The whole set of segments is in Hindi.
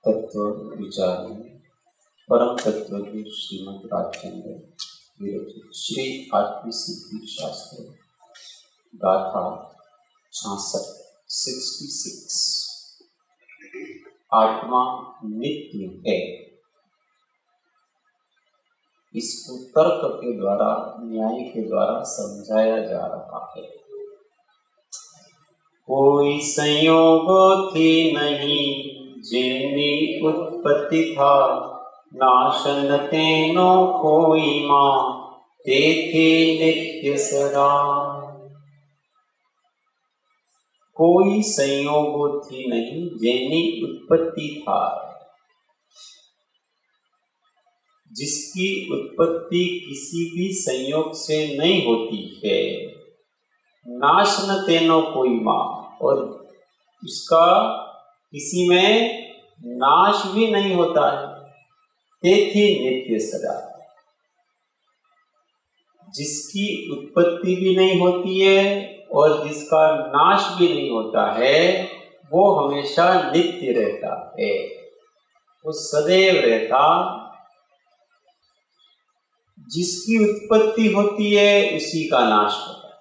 तत्व विचार में परम तत्व की श्रीमद् राजचंद्र विरचित श्री आत्मसिद्धि शास्त्र गाथा 66 आत्मा नित्य है। इसको तर्क के द्वारा न्याय के द्वारा समझाया जा रहा है। कोई संयोग थी नहीं जिनकी उत्पत्ति था, नाशन तेनो कोई मां ते थे नित्य सदा। कोई संयोग थी नहीं जिनकी उत्पत्ति था, जिसकी उत्पत्ति किसी भी संयोग से नहीं होती है। नाश न तेनो कोई मां, और उसका किसी में नाश भी नहीं होता है। तेथी नित्य सदा, जिसकी उत्पत्ति भी नहीं होती है और जिसका नाश भी नहीं होता है, वो हमेशा नित्य रहता है, वो सदैव रहता। जिसकी उत्पत्ति होती है उसी का नाश होता है।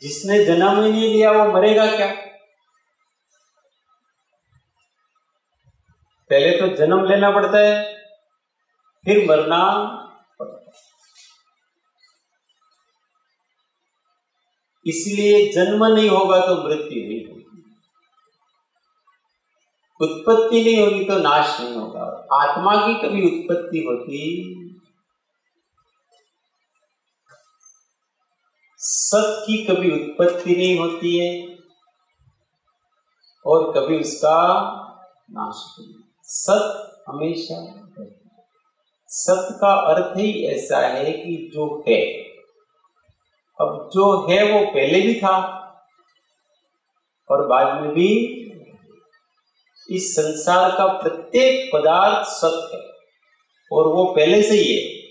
जिसने जन्म ही नहीं लिया वो मरेगा क्या? पहले तो जन्म लेना पड़ता है, फिर मरना पड़ता है। इसलिए जन्म नहीं होगा तो मृत्यु नहीं होगी, उत्पत्ति नहीं होगी तो नाश नहीं होगा। आत्मा की कभी उत्पत्ति होती, सत की कभी उत्पत्ति नहीं होती है और कभी उसका नाश नहीं। सत हमेशा है। सत का अर्थ ही ऐसा है कि जो है, अब जो है वो पहले भी था और बाद में भी। इस संसार का प्रत्येक पदार्थ सत है और वो पहले से ही है।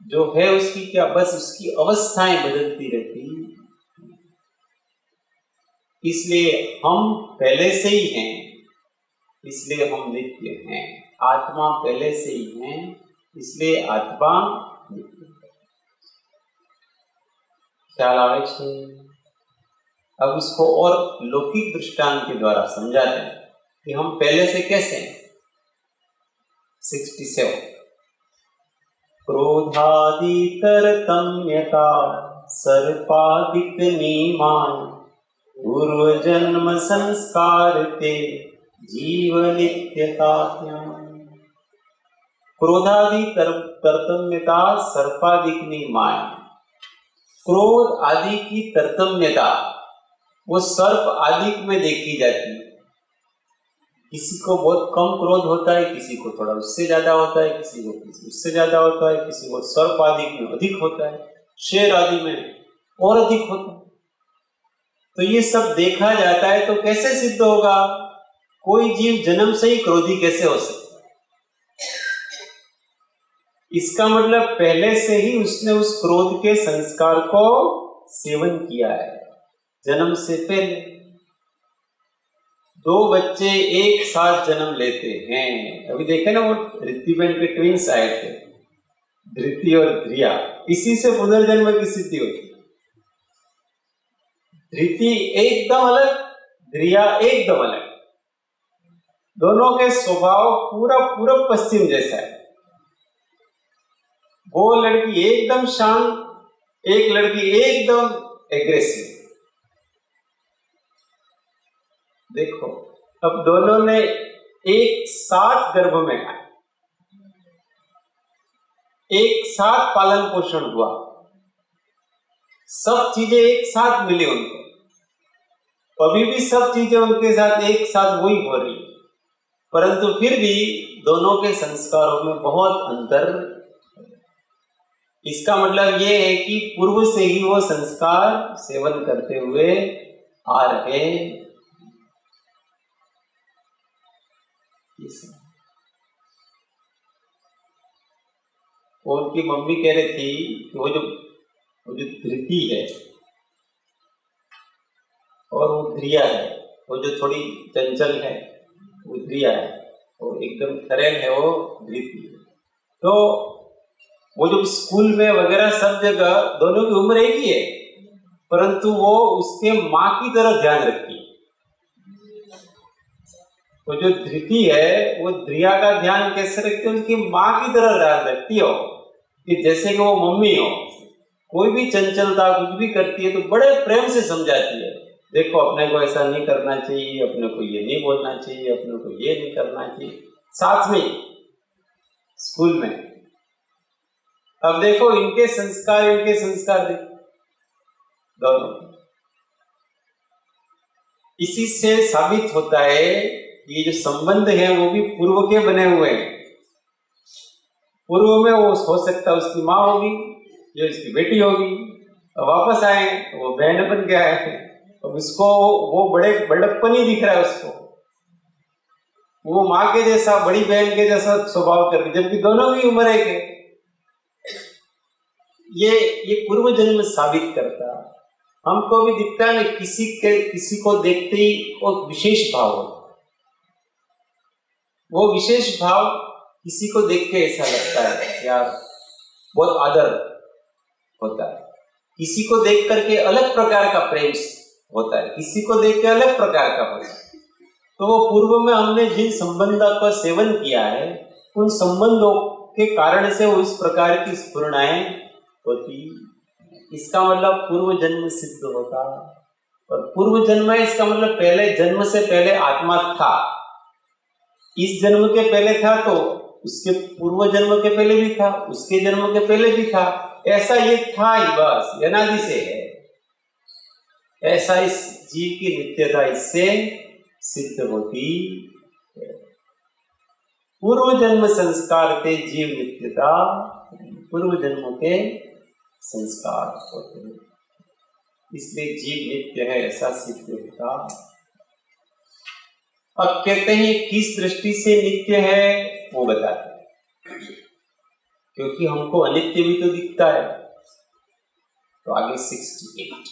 जो है उसकी क्या, बस उसकी अवस्थाएं बदलती रहती हैं। इसलिए हम पहले से ही हैं, इसलिए हम नित्य हैं। आत्मा पहले से ही है, इसलिए आत्मा नित्य है। ख्याल आवे छे? अब इसको और लौकिक दृष्टांत के द्वारा समझाते हैं कि हम पहले से कैसे हैं। 67 क्रोधादि तरतम्यता सर्पादिक नियमान पूर्व जन्म संस्कार ते जीव नित्यता ज्ञान। क्रोधादि तरतम्यता सर्पादिक नियमान, क्रोध आदि की तरतम्यता वो सर्प आदि में देखी जाती है। किसी को बहुत कम क्रोध होता है, किसी को थोड़ा उससे ज्यादा होता है, किसी को उससे ज्यादा होता है, किसी को सर्प आदि में अधिक होता है, शेर आदि में और अधिक होता है। तो ये सब देखा जाता है। तो कैसे सिद्ध होगा? कोई जीव जन्म से ही क्रोधी कैसे हो सकता है? इसका मतलब पहले से ही उसने उस क्रोध के संस्कार को सेवन किया है जन्म से पहले। दो बच्चे एक साथ जन्म लेते हैं, अभी देखे ना वो ऋतिबेन के ट्विंस आए थे, धृति और ध्रिया, इसी से पुनर्जन्म की सिद्धि होती। धृति एकदम अलग, ध्रिया एकदम अलग, दोनों के स्वभाव पूरा पूर्व पश्चिम जैसा है। वो लड़की एकदम शांत, एक लड़की एकदम एग्रेसिव। देखो, अब दोनों ने एक साथ गर्भ में आए, एक साथ पालन पोषण हुआ, सब चीजें एक साथ मिली उनको। अभी भी सब चीजें उनके साथ एक साथ वही हो रही, परंतु फिर भी दोनों के संस्कारों में बहुत अंतर। इसका मतलब ये है कि पूर्व से ही वो संस्कार सेवन करते हुए आ रहे। वो उनकी मम्मी कह रही थी कि वो जो धृति है और वो ध्रिया है, वो जो थोड़ी चंचल है वो ध्रिया है, वो एकदम ठरेल है वो धृति है। तो वो जो स्कूल में वगैरह सब जगह दोनों की उम्र एक ही है, परंतु वो उसके माँ की तरह ध्यान रखती है। वो जो धृति है वो ध्रिया का ध्यान कैसे रखती है? उसकी माँ की तरह ध्यान रखती हो, कि जैसे कि वो मम्मी हो। कोई भी चंचलता कुछ भी करती है तो बड़े प्रेम से समझाती है, देखो अपने को ऐसा नहीं करना चाहिए, अपने को ये नहीं बोलना चाहिए, अपने को ये नहीं करना चाहिए, साथ में स्कूल में। अब देखो इनके संस्कार देखो दोनों। इसी से साबित होता है ये जो संबंध है वो भी पूर्व के बने हुए हैं। पूर्व में वो हो सकता है उसकी माँ होगी, जो इसकी बेटी होगी, वापस आए तो वो बहन बन के आए, तो उसको वो बड़े बड़प्पन ही दिख रहा है उसको, वो माँ के जैसा, बड़ी बहन के जैसा स्वभाव कर रही, जबकि दोनों की उम्र एक है। ये पूर्व जन्म साबित करता। हमको भी दिखता है ना, किसी को देखते ही वो विशेष भाव होता, वो विशेष भाव किसी को देख के ऐसा लगता है यार बहुत आदर होता है, किसी को देख करके अलग प्रकार का प्रेम होता है, किसी को देख के अलग प्रकार का होता है। तो वो पूर्व में हमने जिन संबंधों का सेवन किया है उन संबंधों के कारण से वो इस प्रकार की स्फुरणाएं होती। इसका मतलब पूर्व जन्म सिद्ध होता। और पूर्व जन्म है इसका मतलब पहले जन्म से पहले आत्मा था। इस जन्म के पहले था तो उसके पूर्व जन्म के पहले भी था, उसके जन्म के पहले भी था। ऐसा ये था ही, बस अनादि से है। ऐसा इस जीव की नित्यता इससे सिद्ध होती है। पूर्व जन्म संस्कार के जीव नित्यता, पूर्व जन्मों के संस्कार होते हैं, इसलिए जीव नित्य है ऐसा सिद्ध होता। अब कहते हैं किस दृष्टि से नित्य है वो बताते हैं, क्योंकि हमको अनित्य भी तो दिखता है। तो आगे 68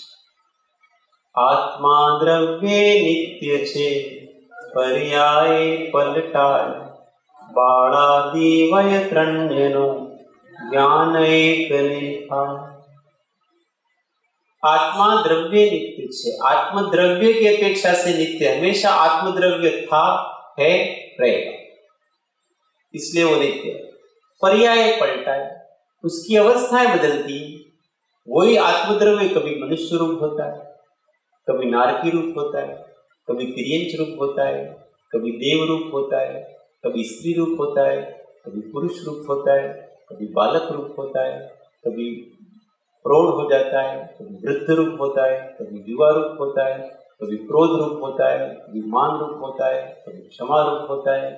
आत्मा द्रव्य नित्य छे पर्याय पलटाय बाळादि वय त्रण्यनो ज्ञान एक लेखा। आत्मा द्रव्य नित्य छे, आत्म द्रव्य की अपेक्षा से नित्य, हमेशा आत्म द्रव्य था, है, रहेगा, इसलिए वो नित्य है। पर्याय पलटा है, उसकी अवस्थाएं बदलती हैं। वही आत्मद्रव्य कभी मनुष्य रूप होता है, कभी नारकी रूप होता है, कभी तिर्यंच रूप होता है, कभी देव रूप होता है, कभी स्त्री रूप होता है, कभी पुरुष रूप होता है, कभी बालक रूप होता है, कभी प्रौढ़ हो जाता है, कभी वृद्ध रूप होता है, कभी युवा रूप होता है, कभी क्रोध रूप होता है, कभी मान रूप होता है, कभी क्षमा रूप होता है।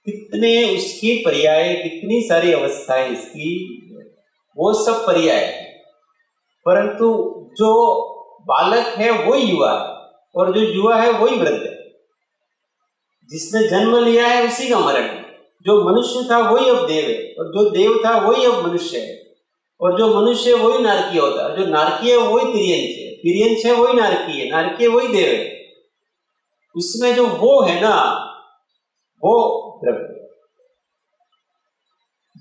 कितने उसके पर्याय, कितनी सारी अवस्थाएं इसकी, वो सब पर्याय है। परंतु जो बालक है वही युवा है, और जो युवा है वही वृद्ध है। जिसने जन्म लिया है उसी का मरण है। जो मनुष्य था वही अब देव है, और जो देव था वही अब मनुष्य है, और जो मनुष्य है वही नारकीय होता है, जो नारकीय है वही तिर्यंच है, तिर्यंच है वही नारकीय है, नारकीय वही देव है। उसमें जो वो है ना, वो द्रव्य,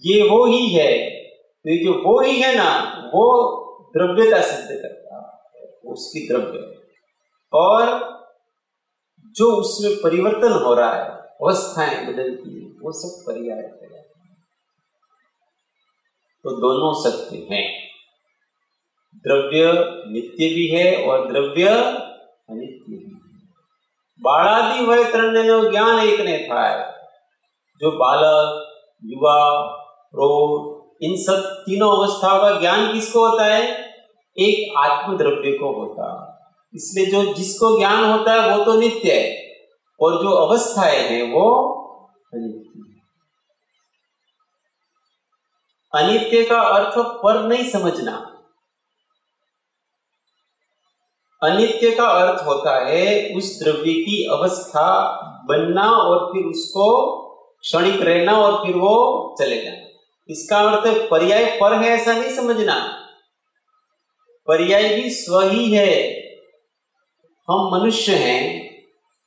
ये वो ही है। तो ये जो वो ही है ना, वो द्रव्यता सिद्ध करता है, उसकी द्रव्य। और जो उसमें परिवर्तन हो रहा है, अवस्थाएं बदलती है, वो सब पर्याय है। तो दोनों सत्य हैं। द्रव्य नित्य भी है और द्रव्य अनित्य भी है। बाळादि वय त्रणनो ज्ञान एक ने था। जो बालक, युवा, प्रौढ़, इन सब तीनों अवस्थाओं का ज्ञान किसको होता है? एक आत्म द्रव्य को होता है। इसलिए जो जिसको ज्ञान होता है वो तो नित्य है, और जो अवस्थाएं हैं वो अनित्य है। अनित्य का अर्थ पर नहीं समझना। अनित्य का अर्थ होता है उस द्रव्य की अवस्था बनना और फिर उसको क्षणिक रहना और फिर वो चले जाना। इसका अर्थ पर्याय पर है ऐसा नहीं समझना। पर्याय भी स्व ही है। हम मनुष्य हैं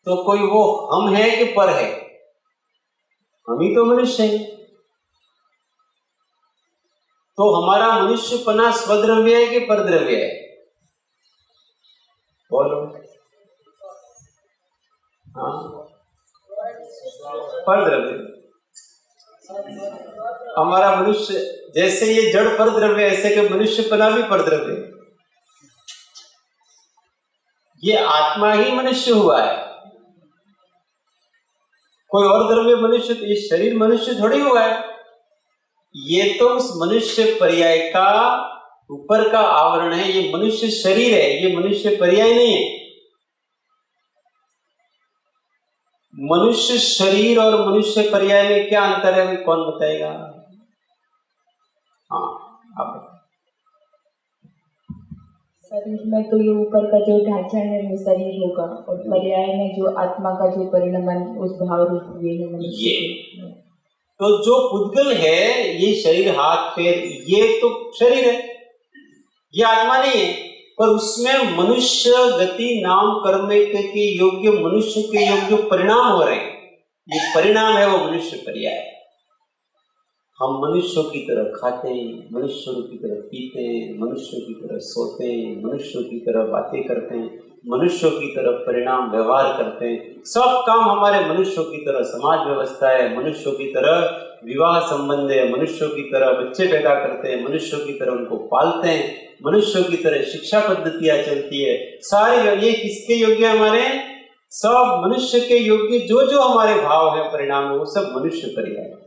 तो कोई वो हम है कि पर है? हम ही तो मनुष्य हैं। तो हमारा मनुष्यपना स्वद्रव्य है कि परद्रव्य है? बोलो। हाँ, परद्रव्य। हमारा मनुष्य, जैसे ये जड़ परद्रव्य, ऐसे कि मनुष्यपना भी परद्रव्य। ये आत्मा ही मनुष्य हुआ है, कोई और द्रव्य मनुष्य, ये शरीर मनुष्य थोड़ी हुआ है। ये तो उस मनुष्य पर्याय का ऊपर का आवरण है। ये मनुष्य शरीर है, ये मनुष्य पर्याय नहीं है। मनुष्य शरीर और मनुष्य पर्याय में क्या अंतर है, कौन बताएगा? हाँ, आप। शरीर में तो ये ऊपर का जो ढांचा है वो शरीर होगा, और पर्याय में जो आत्मा का जो परिणमन उस भाव रूप ये है मनुष्य। तो जो पुद्गल है, ये शरीर, हाथ, पैर, ये तो शरीर है, ये आत्मा नहीं है। पर उसमें मनुष्य गति नाम कर्म के योग्य, मनुष्य के योग्य परिणाम हो रहे हैं। ये परिणाम है वो मनुष्य पर्याय। हम मनुष्यों की तरह खाते हैं, मनुष्यों की तरह पीते हैं, मनुष्यों की तरह सोते हैं, मनुष्यों की तरह बातें करते हैं, मनुष्यों की तरह परिणाम व्यवहार करते हैं। सब काम हमारे मनुष्यों की तरह, समाज व्यवस्था है, मनुष्यों की तरह विवाह संबंध है, मनुष्यों की तरह बच्चे पैदा करते हैं, मनुष्यों की तरह उनको पालते हैं, मनुष्यों की तरह शिक्षा पद्धतियां चलती है। सारे ये किसके योग्य हमारे? सब मनुष्य के योग्य। जो जो हमारे भाव है, परिणाम है, वो सब मनुष्य पर्याय।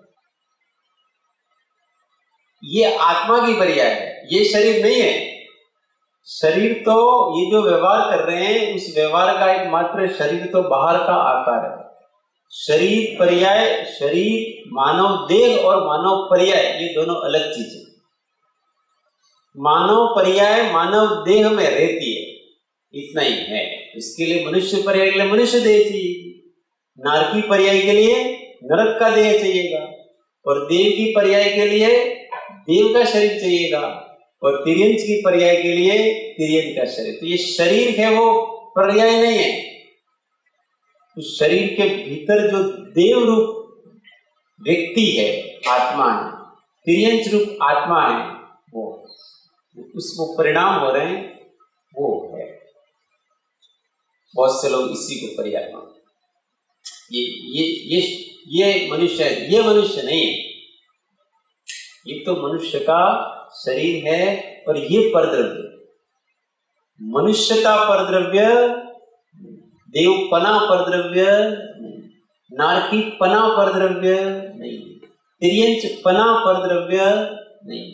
ये आत्मा की पर्याय है, ये शरीर नहीं है। शरीर तो ये जो व्यवहार कर रहे हैं, उस व्यवहार का एक मात्र शरीर तो बाहर का आकार है। शरीर पर्याय, शरीर मानव देह और मानव पर्याय, ये दोनों अलग चीज है। मानव पर्याय मानव देह में रहती है, इतना ही है। इसके लिए मनुष्य पर्याय के लिए मनुष्य देह चाहिए, नारकी पर्याय के लिए नरक का देह चाहिएगा, और देव की पर्याय के लिए देव का शरीर चाहिएगा, और तिर्यंच की पर्याय के लिए तिर्यंच का शरीर। तो ये शरीर है वो पर्याय नहीं है। तो शरीर के भीतर जो देव रूप व्यक्ति है, आत्मा है, तिर्यंच रूप आत्मा है, वो उसको परिणाम हो रहे हैं, वो है। बहुत से लोग इसी को पर्याय मानते। ये मनुष्य है, ये मनुष्य नहीं है। ये तो मनुष्य का शरीर है और ये परद्रव्य, मनुष्यता परद्रव्य, देवपना परद्रव्य नहीं, नारकीपना परद्रव्य नहीं, तिर्यंच पना परद्रव्य नहीं,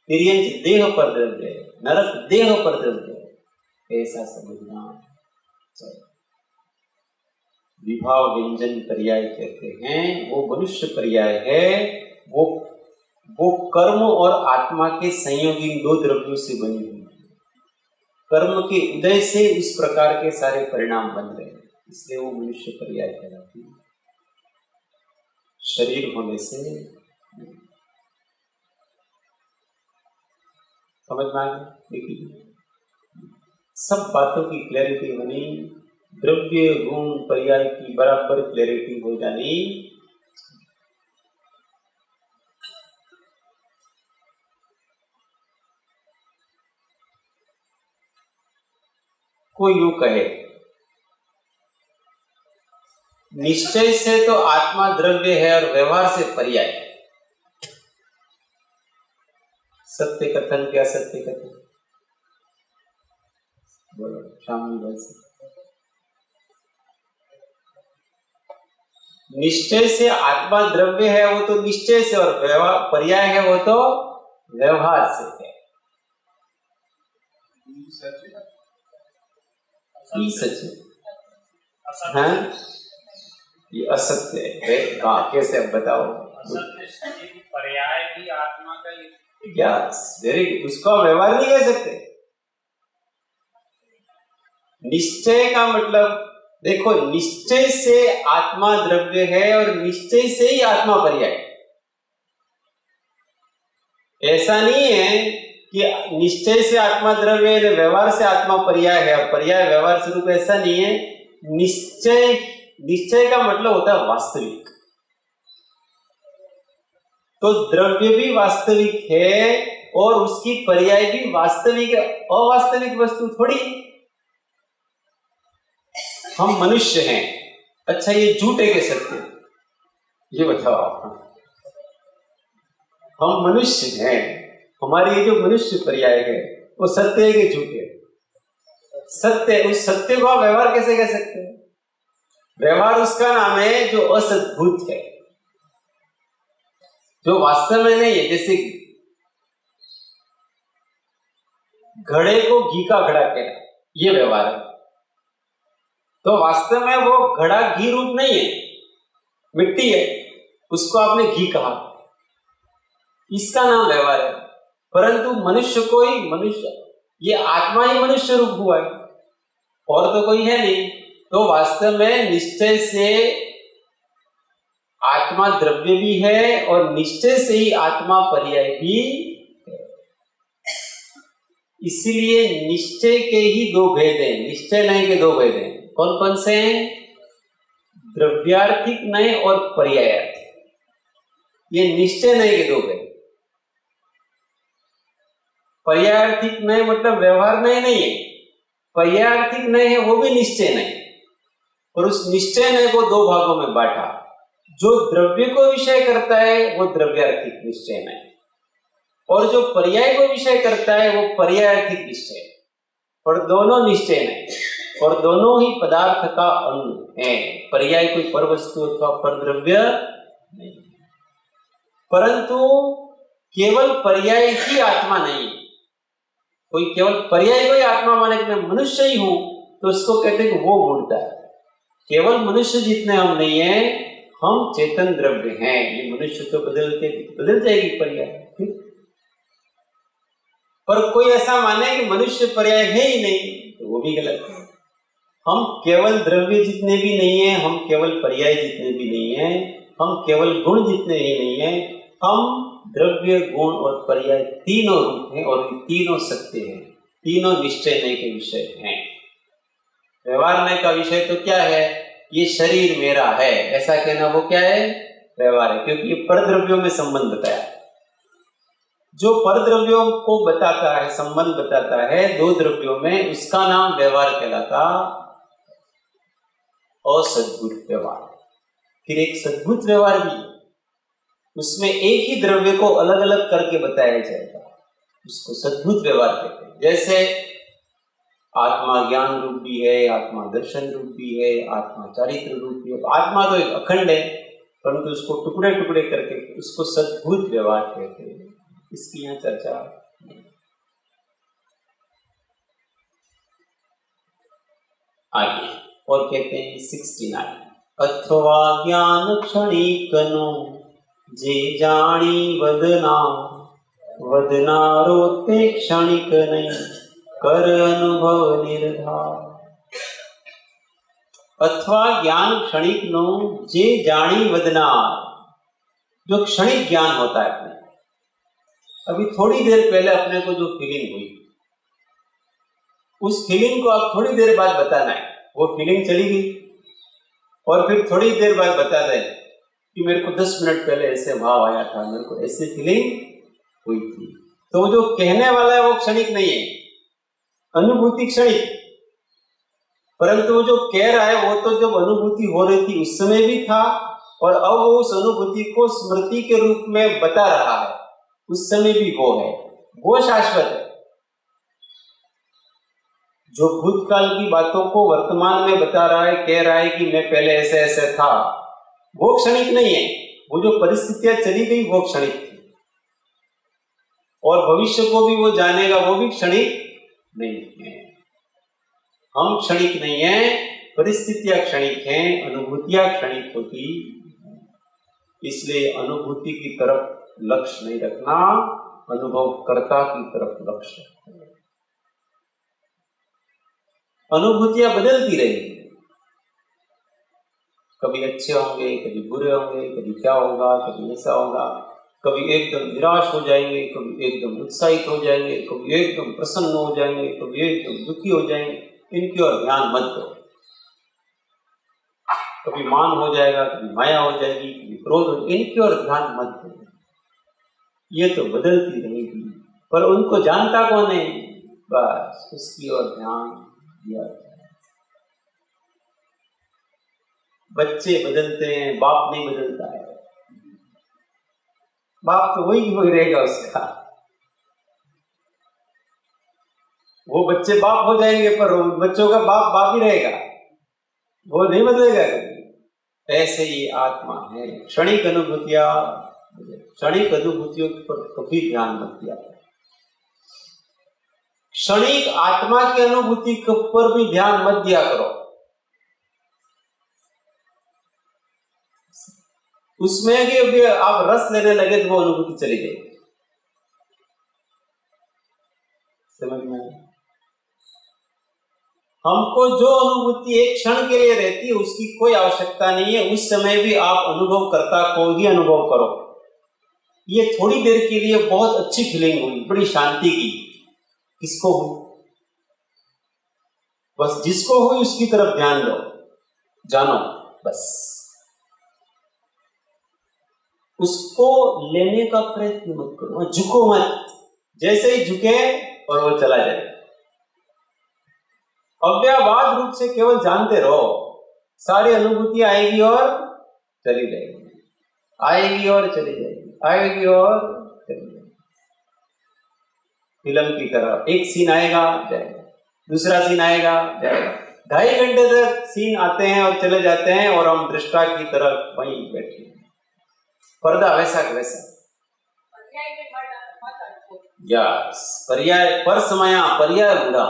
तिर्यंच देह परद्रव्य, नरक देह परद्रव्य, ऐसा समझना चाहिए। विभाव व्यंजन पर्याय कहते हैं, वो मनुष्य पर्याय है, वो कर्म और आत्मा के संयोगी दो द्रव्यों से बनी हुई है। कर्म के उदय से इस प्रकार के सारे परिणाम बन रहे हैं, इसलिए वो मनुष्य पर्याय कहलाती है। शरीर होने से समझ में आ गया? देखिए सब बातों की क्लैरिटी होनी, द्रव्य गुण पर्याय की बराबर क्लैरिटी हो जानी। कोई यूं कहे निश्चय से तो आत्मा द्रव्य है और व्यवहार से पर्याय है। सत्य कथन क्या सत्य कथन? बोलो शामिल भाई से। निश्चय से आत्मा द्रव्य है वो तो निश्चय से, और व्यवहार पर्याय है वो तो व्यवहार से है। सच है, ये असत्य है। हाँ कैसे अब बताओ? पर्याय भी आत्मा का क्या वेरी गुड, उसको व्यवहार नहीं कह सकते। निश्चय का मतलब देखो, निश्चय से आत्मा द्रव्य है और निश्चय से ही आत्मा पर्याय। ऐसा नहीं है कि निश्चय से आत्मा द्रव्य है, व्यवहार से आत्मा पर्याय है और पर्याय व्यवहार स्वरूप, ऐसा नहीं है। निश्चय का मतलब होता है वास्तविक। तो द्रव्य भी वास्तविक है और उसकी पर्याय भी वास्तविक है, अवास्तविक वस्तु थोड़ी। हम मनुष्य हैं, अच्छा ये झूठ है कि सत्य? ये बताओ। हम मनुष्य हैं, हमारी ये जो मनुष्य पर्याय है वो सत्य है कि झूठ है? सत्य। उस सत्य को आप व्यवहार कैसे कह सकते हैं? व्यवहार उसका नाम है जो असद्भुत है, जो वास्तव में नहीं है। जैसे घड़े को घी का घड़ा कहना, ये व्यवहार है। तो वास्तव में वो घड़ा घी रूप नहीं है, मिट्टी है, उसको आपने घी कहा, इसका नाम व्यवहार है। परंतु मनुष्य को ही मनुष्य, ये आत्मा ही मनुष्य रूप हुआ है और तो कोई है नहीं। तो वास्तव में निश्चय से आत्मा द्रव्य भी है और निश्चय से ही आत्मा पर्याय भी है। इसलिए निश्चय के ही दो भेद हैं, निश्चय नय के दो भेद हैं। कौन कौन से हैं? द्रव्यार्थिक नय और पर्यायार्थिक, ये निश्चय नय के दो भेद। पर्यायार्थिक नय मतलब व्यवहार नय नहीं है, पर्यायार्थिक नय है वो भी निश्चय नय। और उस निश्चय नय को दो भागों में बांटा। जो द्रव्य को विषय करता है वो द्रव्यार्थिक निश्चय नय, और जो पर्याय को विषय करता है वो पर्यायार्थिक निश्चय। और दोनों निश्चय नय, और दोनों ही पदार्थ का अंग है। पर्याय कोई पर वस्तु अथवा पर द्रव्य नहीं, परंतु केवल पर्याय ही आत्मा नहीं। कोई केवल पर्याय को ही आत्मा माने कि मैं मनुष्य ही हूं, तो उसको कहते हैं कि वो मूर्ता है। केवल मनुष्य जितने हम नहीं है, हम चेतन द्रव्य हैं। ये मनुष्य तो बदल जाएगी पर्याय, ठीक? पर कोई ऐसा माने कि मनुष्य पर्याय है ही नहीं, तो वो भी गलत है। हम केवल द्रव्य जितने भी नहीं है, हम केवल पर्याय जितने भी नहीं है, हम केवल गुण जितने ही नहीं है, हम द्रव्य गुण और पर्याय तीनों रूप हैं और तीनों सत्य हैं, तीनों निश्चय नय के विषय हैं। व्यवहार नय का विषय तो क्या है? ये शरीर मेरा है ऐसा कहना, वो क्या है? व्यवहार है, क्योंकि ये परद्रव्यों में संबंध बताया। जो परद्रव्यों को बताता है, संबंध बताता है दो द्रव्यों में, उसका नाम व्यवहार कहलाता। असद्भुत व्यवहार, फिर एक सद्भुत व्यवहार भी। उसमें एक ही द्रव्य को अलग अलग करके बताया जाएगा, उसको सद्भुत व्यवहार कहते हैं। जैसे आत्मा ज्ञान रूप भी है, आत्मा दर्शन रूप भी है, आत्मा चारित्र रूप भी है। आत्मा तो एक अखंड है, परंतु उसको टुकड़े टुकड़े करके उसको सद्भुत व्यवहार कहते हैं। इसकी यहाँ चर्चा आगे और कहते हैं 69 अथवा ज्ञान क्षणिकनो जे जानी वदना वदनारो ते क्षणिक नहीं कर अनुभव निर्धार। अथवा ज्ञान क्षणिक नो जे जानी वदनार, जो क्षणिक ज्ञान होता है अपने। अभी थोड़ी देर पहले अपने को जो फीलिंग हुई, उस फीलिंग को आप थोड़ी देर बाद बताना है। वो फीलिंग चली गई और फिर थोड़ी देर बाद बता दें कि मेरे को 10 मिनट पहले ऐसे भाव आया था, मेरे को ऐसी फीलिंग हुई थी। तो वो जो कहने वाला है वो क्षणिक नहीं है, अनुभूति क्षणिक। परंतु वो जो कह रहा है वो तो जब अनुभूति हो रही थी उस समय भी था, और अब वो उस अनुभूति को स्मृति के रूप में बता रहा है, उस समय भी वो है, वो शाश्वत है। जो भूतकाल की बातों को वर्तमान में बता रहा है, कह रहा है कि मैं पहले ऐसे ऐसे था, वो क्षणिक नहीं है। वो जो परिस्थितियां चली गई वो क्षणिक थी, और भविष्य को भी वो जानेगा, वो भी क्षणिक नहीं है। हम क्षणिक नहीं है, परिस्थितियां क्षणिक हैं, अनुभूतियां क्षणिक होती। इसलिए अनुभूति की तरफ लक्ष्य नहीं रखना, अनुभवकर्ता की तरफ लक्ष्य रखना। अनुभूतियां बदलती रहेंगी, कभी अच्छे होंगे, कभी बुरे होंगे, कभी क्या होगा, कभी ऐसा होगा, कभी एकदम निराश हो जाएंगे, कभी एकदम उत्साहित हो जाएंगे, कभी एकदम प्रसन्न हो जाएंगे, कभी एकदम दुखी हो जाएंगे। इनकी ओर ध्यान मत दो। कभी मान हो जाएगा, कभी माया हो जाएगी, कभी क्रोध हो, इनकी ओर ध्यान मत दो। ये तो बदलती रहेगी, पर उनको जानता कौन है? बस उसकी ओर ध्यान दिया। बच्चे बदलते हैं, बाप नहीं बदलता है। बाप तो वही रहेगा उसका। वो बच्चे बाप हो जाएंगे, पर बच्चों का बाप बाप ही रहेगा, वो नहीं बदलेगा कभी। ऐसे ही आत्मा है। क्षणिक अनुभूतियां, क्षणिक अनुभूतियों पर कभी ध्यान मत दिया। क्षणिक आत्मा की अनुभूति पर भी ध्यान मत दिया करो। उसमें भी अभी आप रस लेने लगे तो वो अनुभूति चली जाएगी। समझ में? हमको जो अनुभूति एक क्षण के लिए रहती है उसकी कोई आवश्यकता नहीं है। उस समय भी आप अनुभवकर्ता को ही अनुभव करो। ये थोड़ी देर के लिए बहुत अच्छी फीलिंग हुई, बड़ी शांति की, किसको हुई? बस जिसको हुई उसकी तरफ ध्यान दो, जानो बस। उसको लेने का प्रयत्न मत करो, झुको मत। जैसे ही झुके और वो चला जाए। अव्यवहार रूप से केवल जानते रहो। सारी अनुभूतियां आएगी और चली जाएगी, आएगी और चली जाएगी, आएगी और चली जाएगी। फिल्म की तरह एक सीन आएगा जाएगा, दूसरा सीन आएगा जाएगा। 2.5 घंटे तक सीन आते हैं और चले जाते हैं, और हम दृष्टा की तरह वहीं बैठे हैं। पर्दा वैसा का वैसा। यस, पर्याय पर समय, पर्याय बुरा।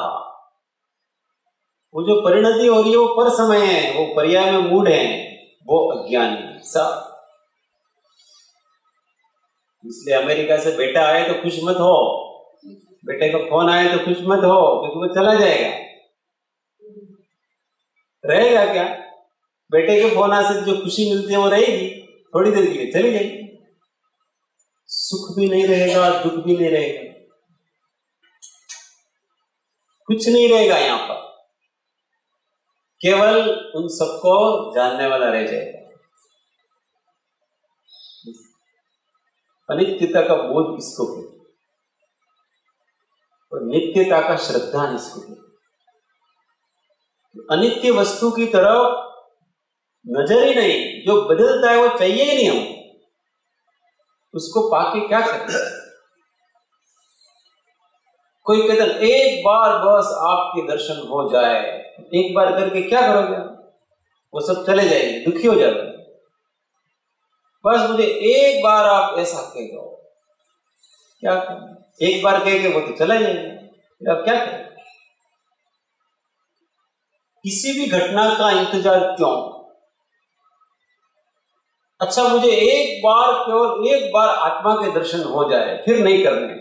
वो जो परिणति हो रही है वो पर समय है, वो पर्याय में मूड है, वो अज्ञान है सब। इसलिए अमेरिका से बेटा आए तो खुश मत हो, बेटे का फोन आए तो खुश मत हो, क्योंकि वो चला जाएगा। रहेगा क्या? बेटे के फोन से जो खुशी मिलती है वो रहेगी, थोड़ी देर के लिए चली जाएगी। सुख भी नहीं रहेगा, दुख भी नहीं रहेगा, कुछ नहीं रहेगा यहां पर। केवल उन सबको जानने वाला रह जाएगा। अनित्यता का बोध इसको है, और नित्यता का श्रद्धा इसको है। अनित्य वस्तु की तरफ नजर ही नहीं, जो बदलता है वो चाहिए ही नहीं हमको। उसको पाके क्या करें? कोई कहता है एक बार बस आपके दर्शन हो जाए, एक बार करके क्या करोगे? वो सब चले जाएंगे, दुखी हो जाते हैं। बस मुझे एक बार आप ऐसा कह दो, क्या करें? एक बार कह के वो तो चला जाएगा, फिर आप क्या करें? किसी भी घटना का इंतजार क्यों? अच्छा, मुझे एक बार, केवल एक बार आत्मा के दर्शन हो जाए, फिर नहीं करने।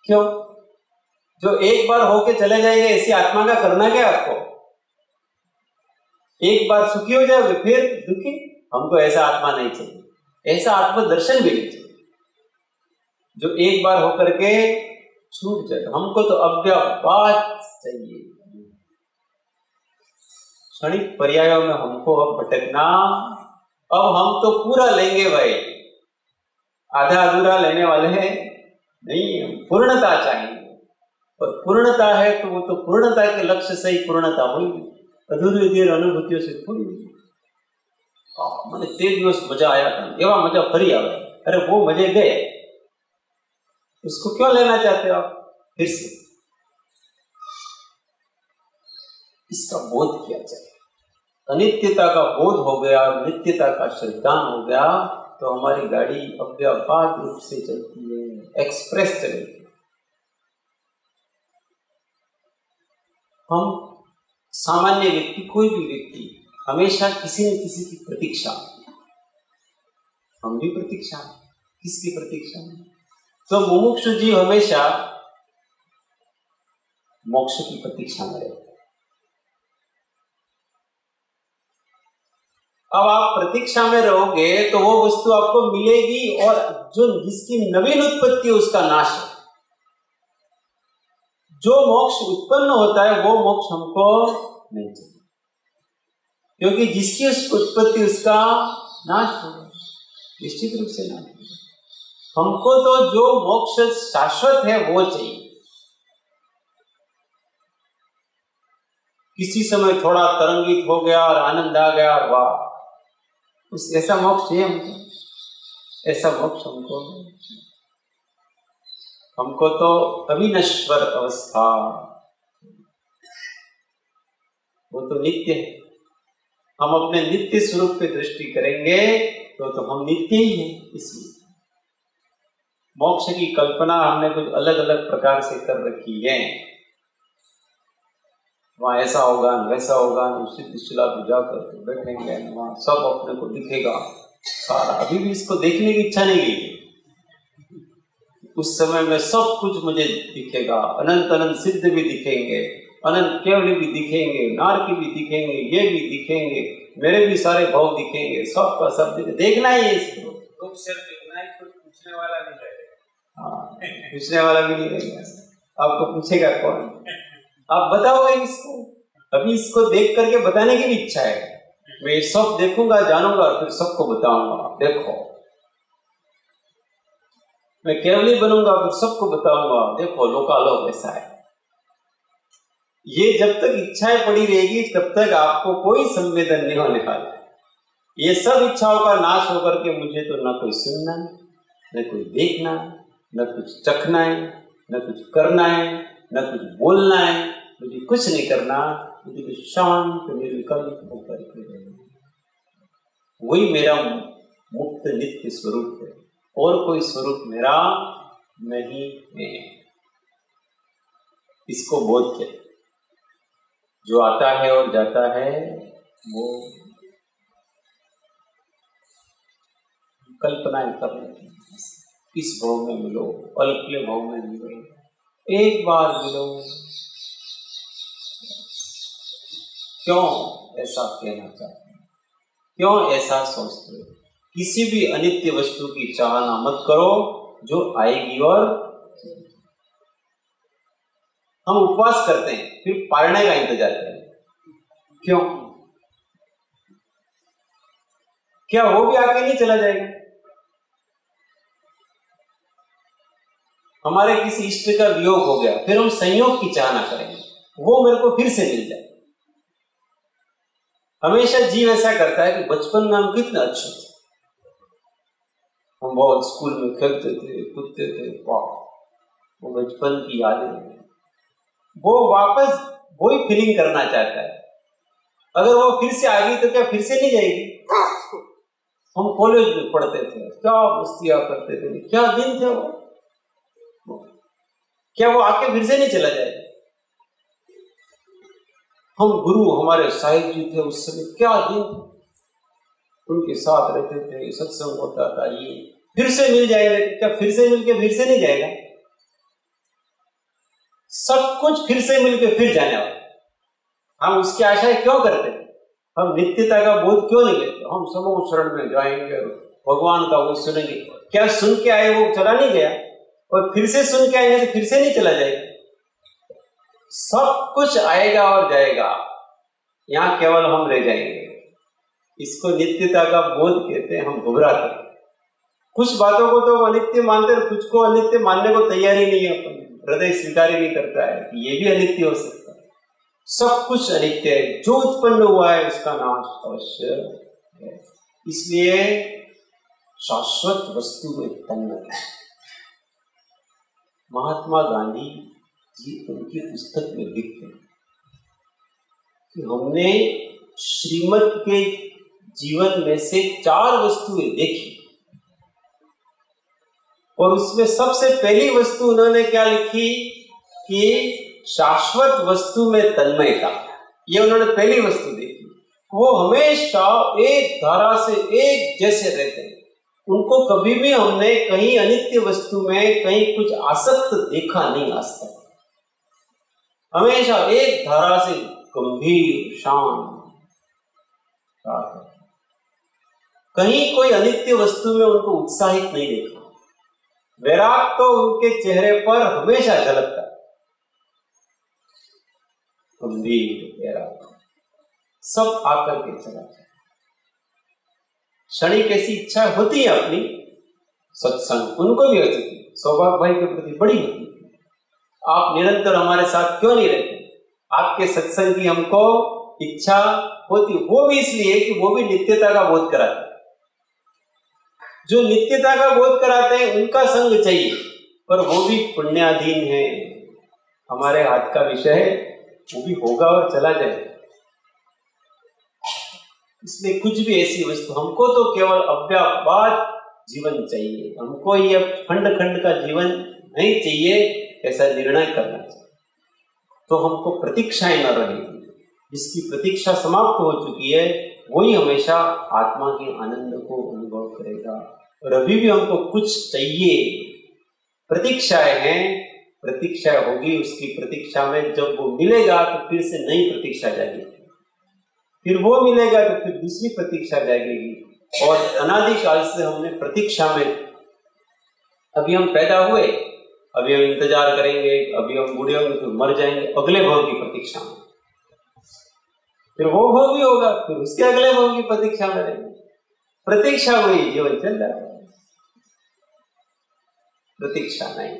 क्यों? जो एक बार होके चले जाएंगे ऐसी आत्मा का करना क्या आपको? एक बार सुखी हो जाओगे फिर दुखी। हमको ऐसा आत्मा नहीं चाहिए, ऐसा आत्मा दर्शन भी नहीं चाहिए जो एक बार होकर के छूट जाए। हमको तो अव्यवहार चाहिए। क्षणिक पर्यायों में हमको अब भटकना, अब हम तो पूरा लेंगे भाई, आधा अधूरा लेने वाले हैं नहीं, हम पूर्णता चाहिए। और पूर्णता है तो वो तो पूर्णता के लक्ष्य से ही पूर्णता हुई, अधूरी देर अनुभूतियों से थोड़ी हुई। मैंने 3 दिवस मजा आया था, एवं मजा फरी आ गया। अरे वो मजे गए, उसको क्यों लेना चाहते हो आप फिर से? इसका बोध किया जाए। अनित्यता का बोध हो गया और नित्यता का श्रद्धान हो गया तो हमारी गाड़ी अव्यवहार रूप से चलती है, एक्सप्रेस चलेगी। हम सामान्य व्यक्ति, कोई भी व्यक्ति हमेशा किसी न किसी की प्रतीक्षा, हम भी प्रतीक्षा, किसकी प्रतीक्षा? तो मुमुक्षु जीव हमेशा मोक्ष की प्रतीक्षा में रहते। अब आप प्रतीक्षा में रहोगे तो वो वस्तु आपको मिलेगी, और जो जिसकी नवीन उत्पत्ति उसका नाश है। जो मोक्ष उत्पन्न होता है वो मोक्ष हमको नहीं चाहिए, क्योंकि जिसकी उत्पत्ति उसका नाश होगा, निश्चित रूप से नाश होगा। हमको तो जो मोक्ष शाश्वत है वो चाहिए। किसी समय थोड़ा तरंगित हो गया और आनंद आ गया, वाह, उस ऐसा मोक्ष चाहिए हमको, ऐसा मोक्ष हमको तो अविनश्वर अवस्था, वो तो नित्य है। हम अपने नित्य स्वरूप पे दृष्टि करेंगे तो हम नित्य ही हैं। इसलिए मोक्ष की कल्पना हमने कुछ अलग अलग प्रकार से कर रखी है। वहां ऐसा होगा, वैसा होगा, उसी पिछला पूजा करके बैठेंगे, वहां सब अपने को दिखेगा सारा। अभी भी इसको देखने की इच्छा नहीं गई। उस समय में सब कुछ मुझे दिखेगा, अनंत अनंत सिद्ध भी दिखेंगे, अनंत केवल भी दिखेंगे, नारकी भी दिखेंगे, ये भी दिखेंगे, मेरे भी सारे भाव दिखेंगे, सबका सब देखना ही है इसको। तो सिर्फ देखना ही, कुछ पूछने वाला नहीं रहेगा। हाँ, पूछने वाला भी नहीं रहेगा। आपको पूछेगा कौन? आप बताओगे इसको। अभी इसको देख करके बताने की भी इच्छा है। मैं सब देखूंगा, जानूंगा, फिर सबको बताऊंगा, देखो। मैं केवली बनूंगा, फिर सबको बताऊंगा, देखो लोकालोक ऐसा है। ये जब तक इच्छाएं पड़ी रहेगी तब तक आपको कोई संवेदन नहीं होने वाला। ये सब इच्छाओं का नाश होकर के मुझे तो न कोई सुनना है, न कोई देखना है, न कुछ चखना है, न कुछ करना है, न कुछ बोलना है, मुझे कुछ नहीं करना, मुझे तो शांत निर्विकल्प होकर के रहना। वही मेरा मुक्त नित्य स्वरूप है, और कोई स्वरूप मेरा नहीं है। इसको बोध के जो आता है और जाता है वो कल्पनाएं कर लेते हैं। इस भाव में मिलो, अल्पले भाव में मिलो, एक बार मिलो। क्यों ऐसा कहना चाहते हैं? क्यों ऐसा सोचते हो? किसी भी अनित्य वस्तु की चाहना मत करो जो आएगी। और हम उपवास करते हैं, फिर पारने का इंतजार करें। क्यों? क्या वो भी आके नहीं चला जाएगा? हमारे किसी इष्ट का वियोग हो गया, फिर हम संयोग की चाहना करेंगे, वो मेरे को फिर से मिल जाए। हमेशा जीव ऐसा करता है कि बचपन में हम कितने अच्छे थे, हम बहुत स्कूल में खेलते थे, कूदते थे, वाह, वो बचपन की यादें हैं। वो वापस वही फीलिंग करना चाहता है। अगर वो फिर से आ गई तो क्या फिर से नहीं जाएगी? हम कॉलेज में पढ़ते थे, क्या मस्तियां करते थे, क्या दिन थे वो। क्या वो आके फिर से नहीं चला जाएगा? हम गुरु, हमारे साहिब जी थे उस समय, क्या दिन, उनके साथ रहते थे, सत्संग होता था, ये फिर से मिल जाएगा? क्या फिर से मिलके फिर से नहीं जाएगा? सब कुछ फिर से मिलके फिर जाने वाला। हम उसकी आशाएं क्यों करते हैं? हम नित्यता का बोध क्यों नहीं लेते? हम समूह शरण में जाएंगे, भगवान का वो सुनेंगे। क्या सुन के आए वो चला नहीं गया? और फिर से सुन के आएंगे तो फिर से नहीं चला जाएगा? सब कुछ आएगा और जाएगा, यहाँ केवल हम रह जाएंगे। इसको नित्यता का बोध कहते हैं। हम घबराते हैं, कुछ बातों को तो अनित्य मानते हैं, कुछ को अनित्य मानने को तैयार ही नहीं है। अपन हृदय स्वीकार ही नहीं करता है कि ये भी अनित्य हो सकता है। सब कुछ अनित्य है, जो उत्पन्न हुआ है उसका नाश अवश्य है। इसलिए शाश्वत वस्तु में तन्मय। महात्मा गांधी जी उनकी पुस्तक में लिखते हैं कि हमने श्रीमद् के जीवन में से 4 वस्तुएं देखी, और उसमें सबसे पहली वस्तु उन्होंने क्या लिखी कि शाश्वत वस्तु में तन्मयता। ये उन्होंने पहली वस्तु देखी। वो हमेशा एक धारा से एक जैसे रहते हैं। उनको कभी भी हमने कहीं अनित्य वस्तु में कहीं कुछ आसक्त देखा नहीं आज तक। हमेशा एक धारा से गंभीर शांत, कहीं कोई अनित्य वस्तु में उनको उत्साहित नहीं देखा। वैराग तो उनके चेहरे पर हमेशा झलकता, गंभीर वैराग, सब आकर के चला जाए। क्षणिक ऐसी इच्छा होती है अपनी, सत्संग उनको भी होती थी, सौभाग्य भाई के प्रति बड़ी होती थी। आप निरंतर हमारे साथ क्यों नहीं रहते? आपके सत्संग की हमको इच्छा होती, वो भी इसलिए कि वो भी नित्यता का बोध कराते। जो नित्यता का बोध कराते हैं उनका संग चाहिए, पर वो भी पुण्याधीन है। हमारे हाथ का विषय है, वो भी होगा और चला जाएगा। इसलिए कुछ भी ऐसी वस्तु, हमको तो केवल अव्यापाद जीवन चाहिए। हमको ये खंड खंड का जीवन नहीं चाहिए, ऐसा निर्णय करना चाहिए। तो हमको प्रतीक्षाएं न रहेगी। जिसकी प्रतीक्षा समाप्त हो चुकी है वही हमेशा आत्मा के आनंद को अनुभव करेगा। और अभी भी हमको कुछ चाहिए, प्रतीक्षाएं हैं, प्रतीक्षा होगी। उसकी प्रतीक्षा में जब वो मिलेगा तो फिर से नई प्रतीक्षा जाएगी, फिर वो मिलेगा तो फिर दूसरी प्रतीक्षा जाएगी। और अनादिकाल से हमने प्रतीक्षा में, अभी हम पैदा हुए, अभी हम इंतजार करेंगे, अभी हम बूढ़े होंगे, फिर मर जाएंगे, अगले भव की प्रतीक्षा में, फिर वो भव भी होगा, फिर उसके अगले भव की प्रतीक्षा में रहेंगे। प्रतीक्षा हुई, जीवन चल रहा है। प्रतीक्षा नहीं,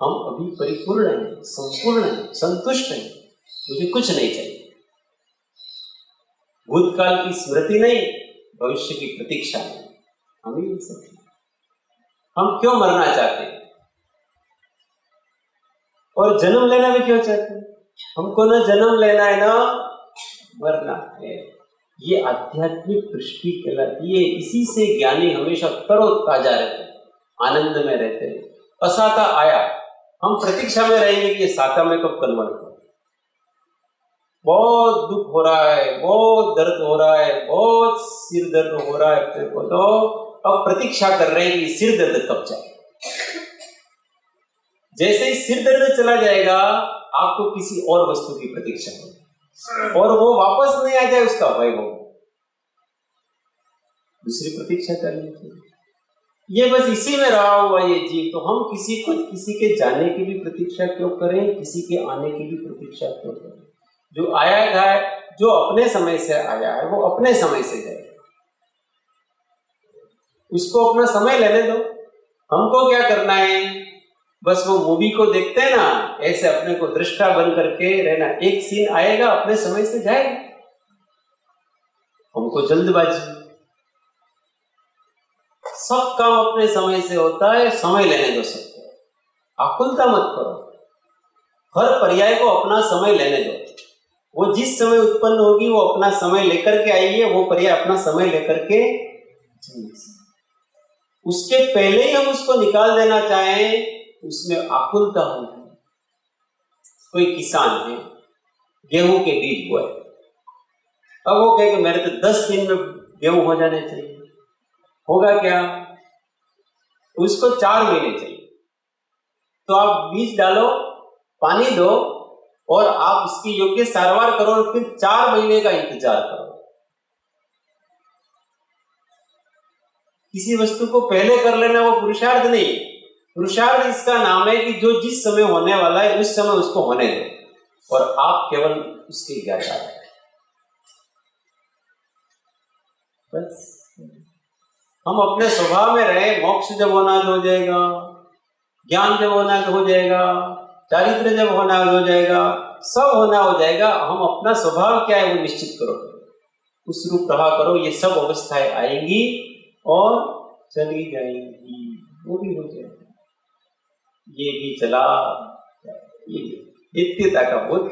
हम अभी परिपूर्ण हैं, संपूर्ण हैं, संतुष्ट हैं, मुझे कुछ नहीं चाहिए। भूतकाल की स्मृति नहीं, भविष्य की प्रतीक्षा नहीं। हम ही सकते। हम क्यों मरना चाहते हैं और जन्म लेना भी क्यों चाहते हैं? हमको ना जन्म लेना है ना मरना है। ये आध्यात्मिक दृष्टि कहलाती है। इसी से ज्ञानी हमेशा तरोताजा रहते हैं, आनंद में रहते हैं। असाता आया, हम प्रतीक्षा में रहेंगे कि ये साता में कब कन्वर्ट हो। बहुत दुख हो रहा है, बहुत दर्द हो रहा है, बहुत सिर दर्द हो रहा है अपने को, तो अब प्रतीक्षा कर रहे हैं कि सिर दर्द कब जाए। जैसे ही सिर दर्द चला जाएगा, आपको किसी और वस्तु की प्रतीक्षा होगी और वो वापस नहीं आ जाए उसका भय होगा, दूसरी प्रतीक्षा करनी चाहिए। ये बस इसी में रहा हुआ ये जीव। तो हम किसी के जाने की भी प्रतीक्षा क्यों करें, किसी के आने की भी प्रतीक्षा क्यों करें? जो आया है, जो अपने समय से आया है, वो अपने समय से जाएगा। उसको अपना समय लेने दो। हमको क्या करना है? बस वो मूवी को देखते हैं ना, ऐसे अपने को दृष्टा बन करके रहना। एक सीन आएगा, अपने समय से जाएगा। हमको जल्दबाजी, सब काम अपने समय से होता है, समय लेने दो सबको, आकुलता मत करो, हर पर्याय को अपना समय लेने दो। वो जिस समय उत्पन्न होगी वो अपना समय लेकर के आई है, वो पर्याय अपना समय लेकर के, उसके पहले ही हम उसको निकाल देना चाहें उसमें आकुलता होगी। कोई किसान है, गेहूं के बीज बोए, अब वो कहे कि मेरे तो 10 दिन में गेहूं हो जाने चाहिए, होगा क्या? उसको 4 महीने चाहिए। तो आप बीज डालो, पानी दो और आप उसकी योग्य सारवार करो और फिर 4 महीने का इंतजार करो। किसी वस्तु को पहले कर लेना वो पुरुषार्थ नहीं, पुरुषार्थ इसका नाम है कि जो जिस समय होने वाला है उस समय उसको होने दो और आप केवल उसके ज्ञाता है। बस हम अपने स्वभाव में रहे, मोक्ष जब होना हो जाएगा, ज्ञान जब होना हो जाएगा, चारित्र जब होना हो जाएगा, सब होना हो जाएगा। हम अपना स्वभाव क्या है वो निश्चित करो, उस रूप रहा करो। ये सब अवस्थाएं आएंगी और चली जाएंगी, वो भी हो जाएगा। ये भी चला, ये नित्यता का बोध।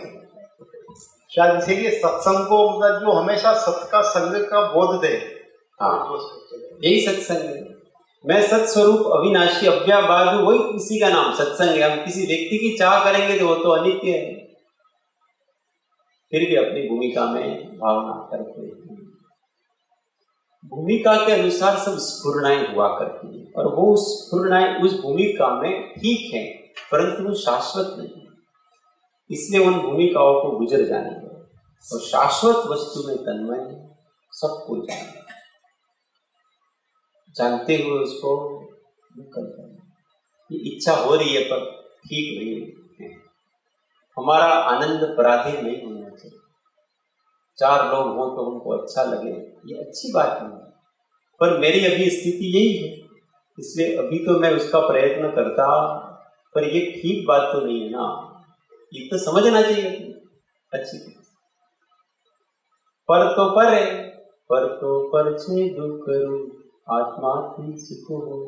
शायद इसीलिए सत्संग को मतलब जो हमेशा सत्य का संग का बोध दे। हाँ, यही सत्संग है। मैं सत्स्वरूप अविनाशी अव्याबाद हूं, वही इसी का नाम सत्संग है। हम किसी व्यक्ति की चाह करेंगे तो वो तो अनित्य है, फिर भी अपनी भूमिका में भावना करते हैं। भूमिका के अनुसार सब स्फुरणाएं हुआ करती है और वो स्फुरणाएं उस भूमिका में ठीक है, परंतु वो शाश्वत नहीं है। इसलिए उन भूमिकाओं को गुजर जाने दो और शाश्वत वस्तु में तन्मय सबको जाने, जानते हुए उसको निकल जाए। ये इच्छा हो रही है पर ठीक नहीं है। हमारा आनंद पराधीन नहीं होना चाहिए। 4 लोग हों तो हमको अच्छा लगे, ये अच्छी बात नहीं है, पर मेरी अभी स्थिति यही है, इसलिए अभी तो मैं उसका प्रयत्न करता, पर ये ठीक बात तो नहीं है ना, ये तो समझना चाहिए अच्छी बात। पर तो पर है, पर तो पर छे दुख आत्मा की सुख हो,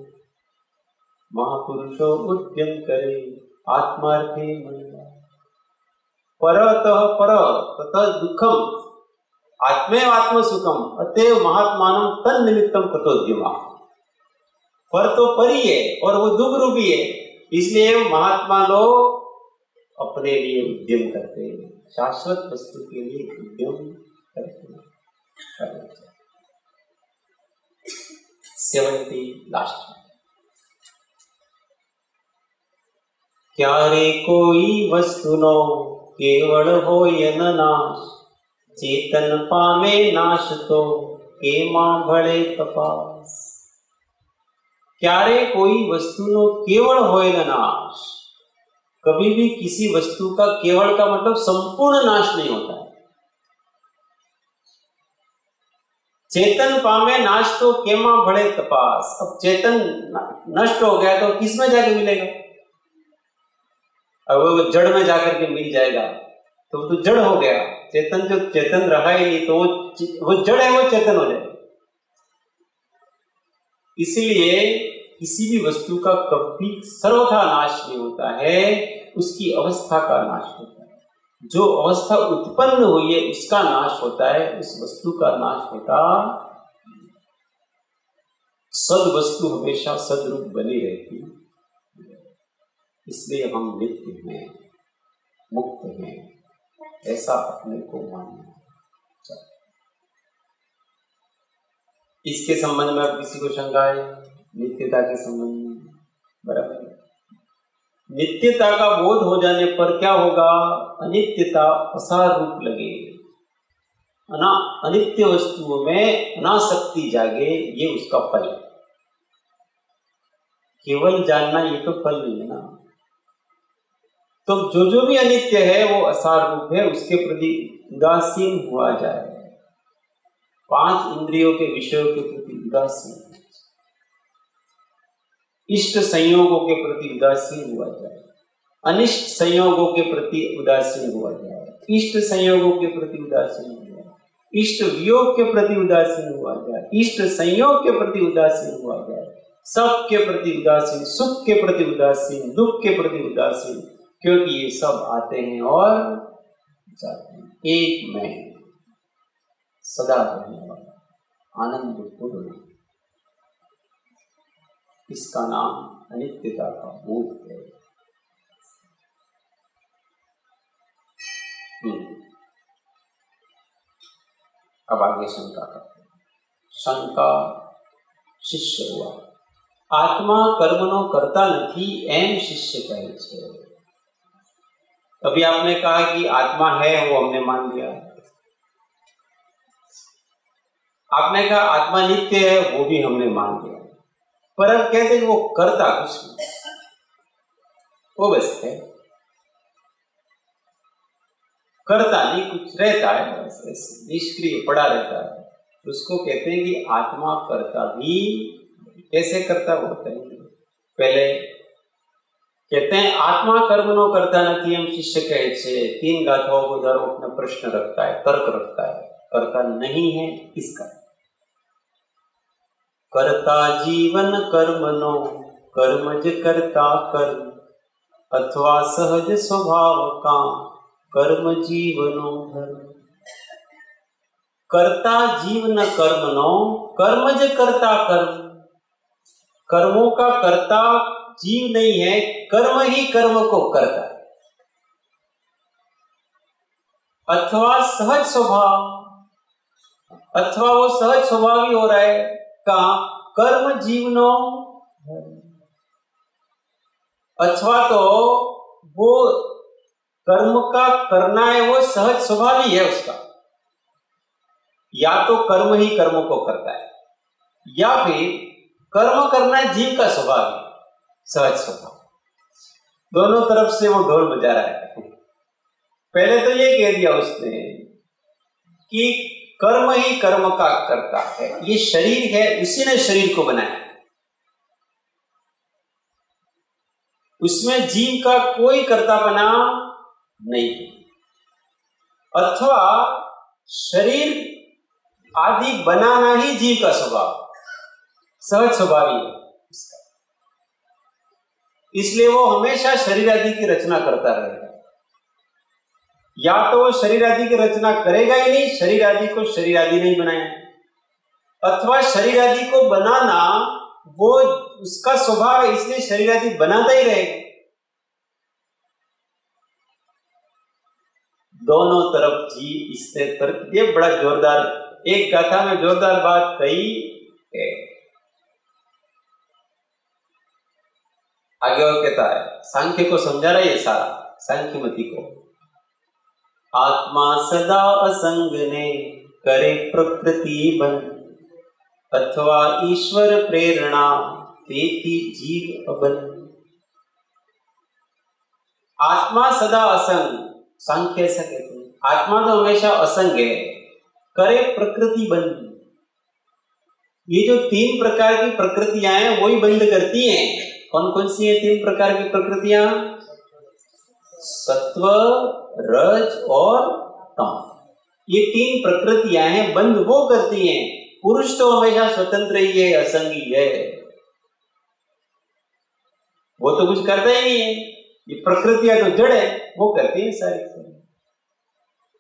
महापुरुषो उद्यम करे आत्मार्थे मंगला। परतः पर ततः दुखम आत्मेव आत्म सुखम अतएव महात्मानम तन निमित्तम कृतोद्यमा। पर तो पर ही है और वो दुख रूपी है, इसलिए महात्मा लोग अपने लिए उद्यम करते हैं, शाश्वत वस्तु के लिए उद्यम करते हैं। 70 लास्ट। क्या रे कोई वस्तु नो केवल हो न नाश, चेतन पामे नाश तो के मां भले तपास। क्या रे कोई वस्तु नो केवल होए न नाश, कभी भी किसी वस्तु का केवल का मतलब संपूर्ण नाश नहीं होता है। चेतन पामे नाश तो केमा भले तपास। अब चेतन नष्ट हो गया तो किस में जाके मिलेगा? अब वो जड़ में जाकर के मिल जाएगा तो जड़ हो गया। चेतन जो चेतन रहा ही नहीं तो वो जड़ है, वो चेतन हो जाएगा। इसलिए किसी भी वस्तु का कभी सर्वथा नाश नहीं होता है, उसकी अवस्था का नाश होता है। जो अवस्था उत्पन्न हुई है उसका नाश होता है, उस वस्तु का नाश होता। सद वस्तु हमेशा सदरूप बनी रहती, इसलिए हम नित्य हैं, मुक्त हैं, ऐसा अपने को मानना। इसके संबंध में अब किसी को शंका है? नित्यता के संबंध में बराबर। नित्यता का बोध हो जाने पर क्या होगा? अनित्यता असार रूप लगे, अनित्य वस्तुओं में अनासक्ति जागे, ये उसका फल है। केवल जानना ये तो फल नहीं है ना। तो जो भी अनित्य है वो असार रूप है, उसके प्रति उदासीन हुआ जाए। 5 इंद्रियों के विषयों के प्रति उदासीन, इष्ट संयोगों के प्रति उदासीन हुआ जाए, अनिष्ट संयोगों के प्रति उदासीन हुआ जाए, इष्ट संयोगों के प्रति उदासीन हुआ जाए, इष्ट वियोग के प्रति उदासीन हुआ जाए, इष्ट संयोग के प्रति उदासीन हुआ जाए, सब के प्रति उदासीन, सुख के प्रति उदासीन, दुख के प्रति उदासीन, क्योंकि ये सब आते हैं और जाते हैं। एक मैं सदा रहने वाला आनंद पूर्ण, इसका नाम अनित्यता का मूल है। अब आगे शंका करते हैं। शंका शिष्य हुआ, आत्मा कर्मनो करता नहीं एम शिष्य कहे छे। अभी आपने कहा कि आत्मा है, वो हमने मान लिया। आपने कहा आत्मा नित्य है, वो भी हमने मान लिया। पर अब कहते हैं वो करता कुछ नहीं, वो बस है, करता नहीं, कुछ रहता है, बस ऐसे निष्क्रिय पड़ा रहता है। उसको कहते हैं कि आत्मा करता भी। कैसे करता वो बताएंगे। पहले कहते हैं आत्मा कर्मनो करता नहीं हम शिष्य कहे छे। 3 गाथाओं को द्वारा अपना प्रश्न रखता है, तर्क रखता है। करता नहीं है इसका, करता जीवन कर्मनो कर्मज करता कर्म अथवा सहज स्वभाव का कर्म जीवनो धर्म। कर्ता जीवन कर्मनो कर्मज करता कर्म, कर्मों का कर्ता जीव नहीं है, कर्म ही कर्म को करता है। अथवा सहज स्वभाव, अथवा वो सहज स्वभाव ही हो रहा है। कहा कर्म जीवनो, अथवा तो वो कर्म का करना है, वो सहज स्वभाव ही है उसका। या तो कर्म ही कर्म को करता है, या फिर कर्म करना जीव का स्वभाव है, सहज स्वभाव। दोनों तरफ से वो ढोल बजा रहा है। पहले तो ये कह दिया उसने कि कर्म ही कर्म का करता है, ये शरीर है, उसी ने शरीर को बनाया, उसमें जीव का कोई कर्तापना नहीं। अथवा शरीर आदि बनाना ही जीव का स्वभाव, सहज स्वभाव ही है इसका। इसलिए वो हमेशा शरीर आदि की रचना करता रहेगा। या तो वो शरीर आदि की रचना करेगा ही नहीं, शरीर आदि को शरीर आदि नहीं बनाया, अथवा शरीर आदि को बनाना वो उसका स्वभाव है, इसलिए शरीर आदि बनाता ही रहेगा। दोनों तरफ जीव इससे तर्क दिए। बड़ा जोरदार एक गाथा में जोरदार बात कही है। आगे और कहता है, सांख्य को समझा रहा है ये सारा, सांख्यमती को। आत्मा सदा असंग ने करे प्रकृति बन, अथवा ईश्वर प्रेरणा तेती जीव अबन। आत्मा सदा असंग, सांख्य ऐसा कहते हैं, आत्मा तो हमेशा असंग है, करे प्रकृति बंद। ये जो 3 प्रकार की प्रकृतियां हैं वही बंद करती हैं। कौन कौन सी है 3 प्रकार की प्रकृतियां? सत्व, रज और तम। ये 3 प्रकृतियां हैं, बंद वो करती हैं। पुरुष तो हमेशा स्वतंत्र ही है, असंगी है, वो तो कुछ करता ही नहीं है। ये प्रकृतियां तो जड़ है, वो करती है सारी।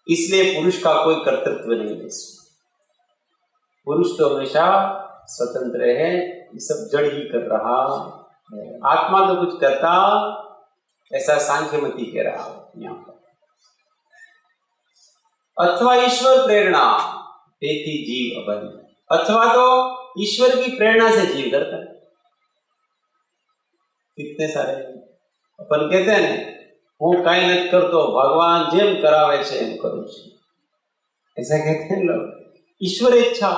इसलिए पुरुष का कोई कर्तृत्व नहीं है इसमें। पुरुष तो हमेशा स्वतंत्र है, ये सब जड़ ही कर रहा है। आत्मा तो कुछ करता, ऐसा सांख्यमती कह रहा है यहाँ पर। अथवा ईश्वर प्रेरणा तेती जीव अबन, अथवा तो ईश्वर की प्रेरणा से जीव करता है। कितने सारे अपन कहते हैं ना, હું કાંઈ નથી કરતો, ભગવાન જેમ કરાવે છે એમ કરું છું, ऐसा कहते हैं लोग। ईश्वर इच्छा,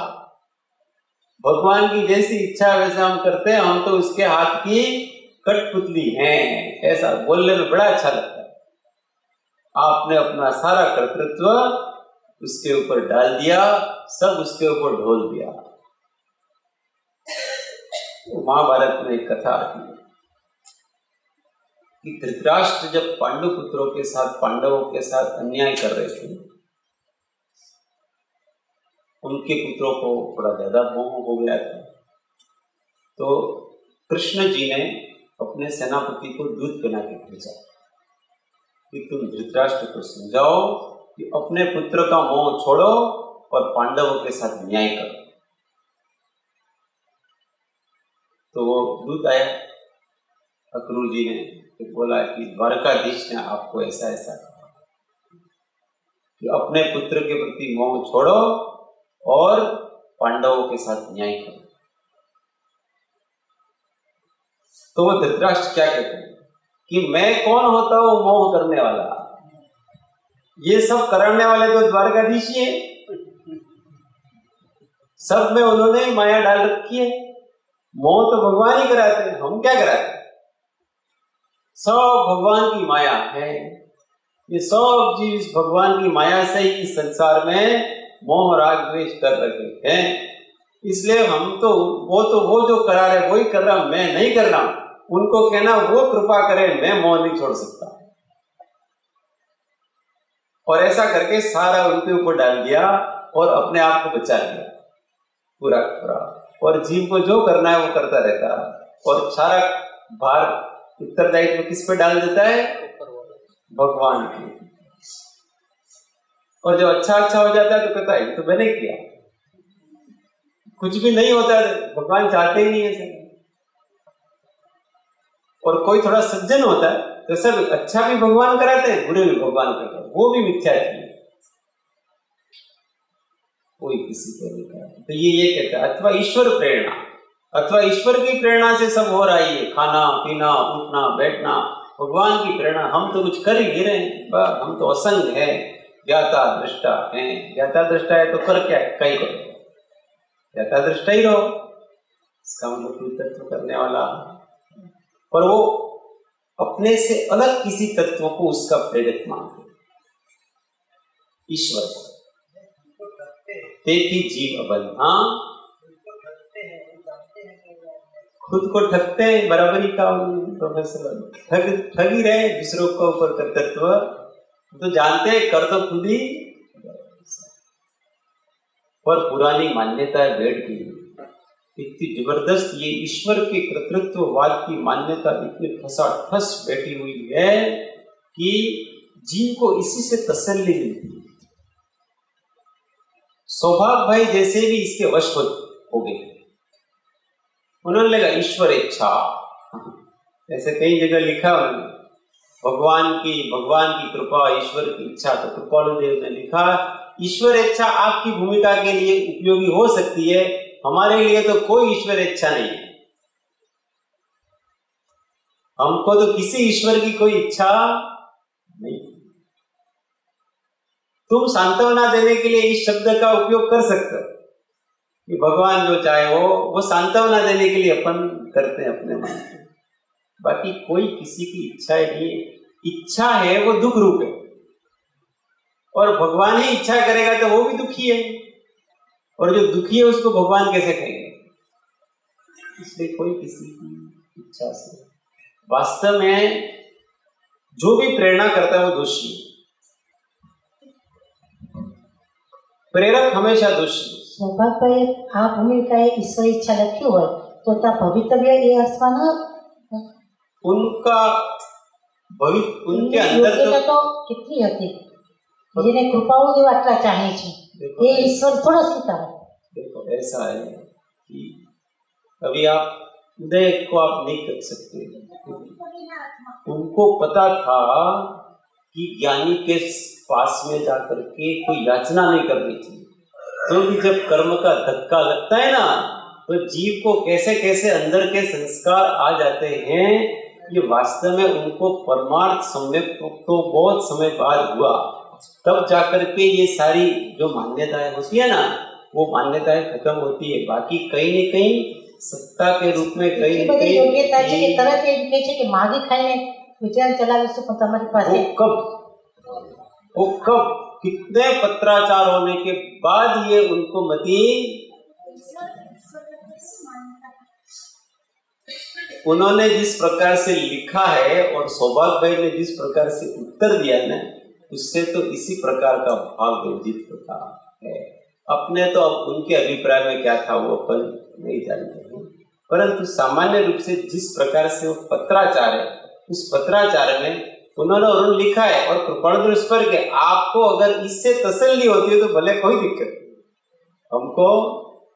भगवान की जैसी इच्छा वैसा हम करते हैं, हम तो उसके हाथ की कठपुतली हैं। ऐसा बोलने में बड़ा अच्छा लगता है। आपने अपना सारा कर्तृत्व उसके ऊपर डाल दिया, सब उसके ऊपर ढोल दिया। महाभारत में एक कथा आती है कि धृतराष्ट्र जब पांडु पुत्रों के साथ, पांडवों के साथ अन्याय कर रहे थे, उनके पुत्रों को थोड़ा ज्यादा मोह हो गया था। तो कृष्ण जी ने अपने सेनापति को दूध पिला के भेजा कि तुम धृतराष्ट्र को समझाओ कि अपने पुत्र का मोह छोड़ो और पांडवों के साथ न्याय करो। तो वो दूत आया, अक्रूर जी ने तो बोला कि द्वारकाधीश ने आपको ऐसा ऐसा कहा कि अपने पुत्र के प्रति मोह छोड़ो और पांडवों के साथ न्याय करो। तो वो धृतराष्ट्र क्या कहते हैं कि मैं कौन होता हूं मोह करने वाला, ये सब करने वाले तो द्वारकाधीश ही है, सब में उन्होंने ही माया डाल रखी है, मोह तो भगवान ही कराते हैं, हम क्या कराते हैं? सब भगवान की माया है, ये सब जीव इस भगवान की माया से ही इस संसार में मोह राग द्वेष कर रहे हैं। इसलिए हम तो वो जो करा रहे वही कर रहा, मैं नहीं कर रहा। उनको कहना वो कृपा करे, मैं मोह नहीं छोड़ सकता। और ऐसा करके सारा उनके ऊपर डाल दिया और अपने आप को बचा लिया पूरा पूरा। और जीव को जो करना है वो करता रहता है और सारा भार उत्तरदायित्व किस पे डाल देता है? भगवान के। और जो अच्छा हो जाता है तो कहता है तो मैंने किया, कुछ भी नहीं होता है भगवान चाहते ही नहीं है सर। और कोई थोड़ा सज्जन होता है तो सब अच्छा भी भगवान कराते हैं, बुरे भी भगवान करते हैं, वो भी मिथ्या है, कोई किसी को नहीं कराता। तो ये कहता है अथवा ईश्वर प्रेरणा, अथवा ईश्वर की प्रेरणा से सब हो रहा है, खाना पीना उठना बैठना भगवान की प्रेरणा। हम तो कुछ कर ही नहीं रहे, हम तो असंग है, ज्ञाता दृष्टा है। ज्ञाता दृष्टा है तो कर क्या कहीं करो, ज्ञाता दृष्टा ही रहो, इसका मतलब कोई तत्व करने वाला। पर वो अपने से अलग किसी तत्व को उसका प्रेरित मानते, ईश्वर को। तेथी जीव अबंधा, खुद को ठगते हैं, बराबरी का प्रोफेसर ठग ही रहे दूसरों को ऊपर का तत्व तो जानते हैं, कर तो खुद ही। पर पुरानी मान्यता है भेड़ की, इतनी जबरदस्त ये ईश्वर के कर्तृत्ववाद की मान्यता इतनी ठसाठस बैठी हुई है कि जीव को इसी से तसल्ली मिलती है। सौभाग्य भाई जैसे भी इसके वश हो गए, उन्होंने लगा ईश्वर इच्छा, ऐसे कई जगह लिखा उन्होंने भगवान की कृपा, ईश्वर की इच्छा। तो कृपालु देव ने लिखा ईश्वर इच्छा आपकी भूमिका के लिए उपयोगी हो सकती है, हमारे लिए तो कोई ईश्वर इच्छा नहीं है। हमको तो किसी ईश्वर की कोई इच्छा नहीं। तुम सांत्वना देने के लिए इस शब्द का उपयोग कर सकते हो कि भगवान जो चाहे वो सांत्वना देने के लिए अपन करते हैं अपने मन से, बाकी कोई किसी की इच्छा नहीं है। इच्छा है वो दुख रूप है, और भगवान ही इच्छा करेगा तो वो भी दुखी है, और जो दुखी है उसको भगवान कैसे कहेंगे? इसलिए कोई किसी की इच्छा से, वास्तव में जो भी प्रेरणा करता है वो दोषी है, प्रेरक हमेशा दोषी है। સૌભાગભાઈએ આ ભૂમિકાએ ઈશ્વર ઈચ્છા લખ્યું હોય તો ત્યાં ભવિતવ્ય એ અર્થમાં उनका उनके अंदर યોગ્યતા તો કેટલી હતી, જેને કૃપાઓ દેવા આટલા ચાહે છે એ ઈશ્વર થોડો સ્વીકારે। देखो ऐसा है कि अभी आप उदय को आप नहीं कर सकते। उनको पता था कि ज्ञानी के पास में जाकर के कोई याचना नहीं करनी चाहिए, क्योंकि जब कर्म का धक्का लगता है ना तो जीव को कैसे कैसे अंदर के संस्कार आ जाते हैं। ये वास्तव में उनको परमार्थ सम्यक तो बहुत समय बाद हुआ, तब जाकर के ये सारी जो मान्यताएं होती है ना वो मान्यताएं खत्म होती है। बाकी कहीं न कहीं सत्ता के रूप में कहीं न कहीं યોગ્યતા છે કે તરત એમ કહે છે કે માગી ખાઈને વિચાર ચલાવીશું પણ તમારી પાસે वो कब कितने पत्राचार होने के बाद ये उनको मती, उन्होंने जिस प्रकार से लिखा है और सौभाग्य भाई ने जिस प्रकार से उत्तर दिया ना, उससे तो इसी प्रकार का भाव व्यंजित होता है। अपने तो अब उनके अभिप्राय में क्या था वो अपन नहीं जानते हैं, परंतु सामान्य रूप से जिस प्रकार से वो पत्राचार है, उस पत्राचार में उन्होंने लिखा है और कृपाणु स्वर के आपको अगर इससे तसल्ली होती है तो भले कोई दिक्कत नहीं, हमको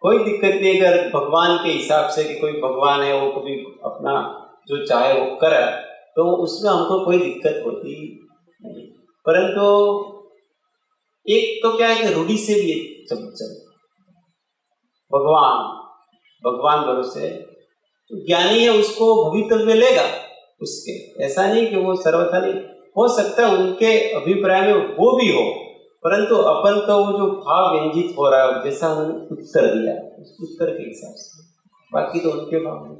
कोई दिक्कत नहीं। अगर भगवान के हिसाब से कि कोई भगवान है वो कभी अपना जो चाहे वो करे तो उसमें हमको कोई दिक्कत होती नहीं, परंतु एक तो क्या है कि रूढ़ी से भी चल भगवान भरोसे तो ज्ञानी है उसको भवितव्य लेगा उसके, ऐसा नहीं कि वो सर्वथा नहीं हो सकता है उनके अभिप्राय में वो भी हो, परंतु अपन तो वो जो भाव व्यंजित हो रहा है जैसा उन्होंने उत्तर दिया उस उत्तर के हिसाब से, बाकी तो उनके भाव में।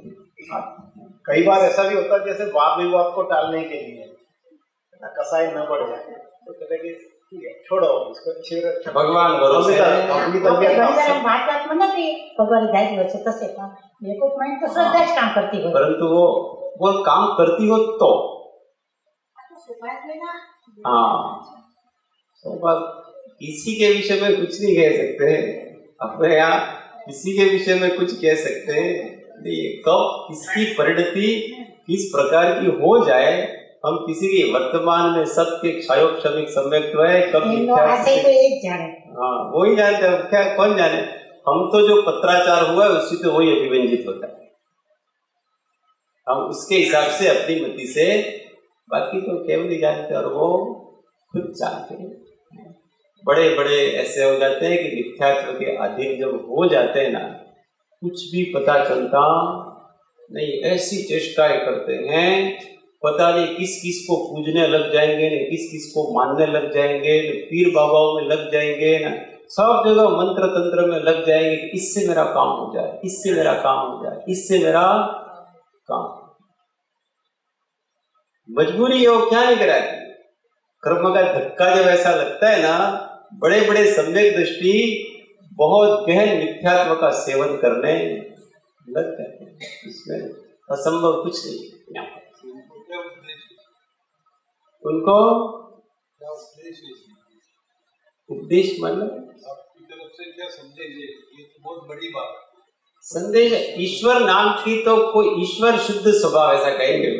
कई बार ऐसा भी होता है जैसे वाद विवाद को टालने के लिए कसाई न बढ़ जाए तो कहते कि ठीक है छोड़ो इसको, भगवान भरोसे बात में નથી ભગવાન દાઈ છે તસે પણ એક પોઈન્ટ તો શ્રદ્ધા જ કામ કરતી હોય, परंतु वो काम करती हो तो हाँ तो बात किसी के विषय में कुछ नहीं कह सकते, अपने यहाँ किसी के विषय में कुछ कह सकते हैं नहीं, कब किसकी परिणति किस प्रकार की हो जाए हम किसी की वर्तमान में सबके क्षयोक्षमिक सम्यक है कब हाँ वही जानते हैं, क्या कौन जाने, हम तो जो पत्राचार हुआ है उससे तो वही अभिव्यंजित होता है, हम उसके हिसाब से अपनी मति से, बाकी तो केवल ही जानते और वो खुद जानते हैं। बड़े बड़े ऐसे हो जाते हैं कि मिथ्यात्व के अधीन जब हो जाते हैं ना कुछ भी पता चलता नहीं, ऐसी चेष्टाएं करते हैं पता नहीं किस किस को पूजने लग जाएंगे न किस किस को मानने लग जाएंगे न पीर बाबाओं में लग जाएंगे न सब जगह मंत्र तंत्र में लग जाएंगे कि इससे मेरा काम हो जाए, इससे मेरा काम हो जाए, इससे मेरा काम। मजबूरी है वो क्या नहीं कराती, कर्म का धक्का जब ऐसा लगता है ना बड़े बड़े सम्यक दृष्टि बहुत गहन मिथ्यात्व का सेवन करने लग जाते हैं, इसमें असंभव कुछ नहीं। उनको उपदेश मतलब आपकी तरफ से क्या समझेंगे, ये तो बहुत बड़ी बात है। संदेश ईश्वर नाम की तो कोई ईश्वर शुद्ध स्वभाव ऐसा कहेंगे,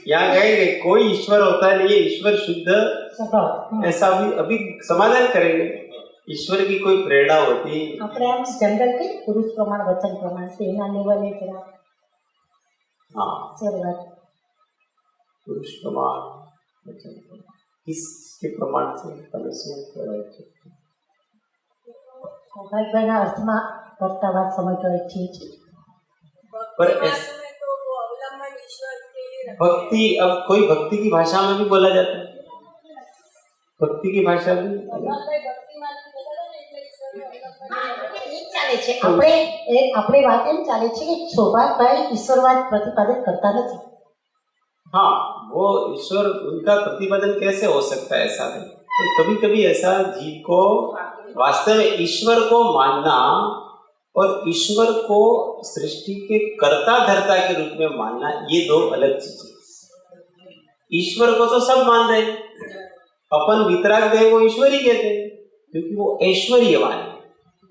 यहाँ कहेंगे कोई ईश्वर होता नहीं है, ईश्वर शुद्ध ऐसा अभी समाधान करेंगे, ईश्वर की कोई प्रेरणा होती जनरल के पुरुष प्रमाण वचन प्रमाण से लेवल है हाँ शुरुआत पुरुष प्रमाण वचन किसके प्रमाण से સૌભાગ્યના અર્થમાં કરતા વાત સમજવા ઈચ્છીએ છીએ, पर भक्ति अब कोई भक्ति की भाषा में भी बोला जाता है, भक्ति की भाषा भी ચાલે છે આપણે વાત એમ ચાલે છે કે સૌભાગ્યભાઈ ઈશ્વરવાદ प्रतिपादन करता નથી। हाँ वो ईश्वर उनका प्रतिपादन कैसे हो सकता है ऐसा नहीं, तो कभी कभी ऐसा जीव को वास्तव में ईश्वर को मानना और ईश्वर को सृष्टि के कर्ता धर्ता के रूप में मानना ये दो अलग चीजें। ईश्वर को तो सब मान रहे हैं, अपन वितराग देव को ईश्वर ही कहते हैं क्योंकि वो ऐश्वर्यवान है,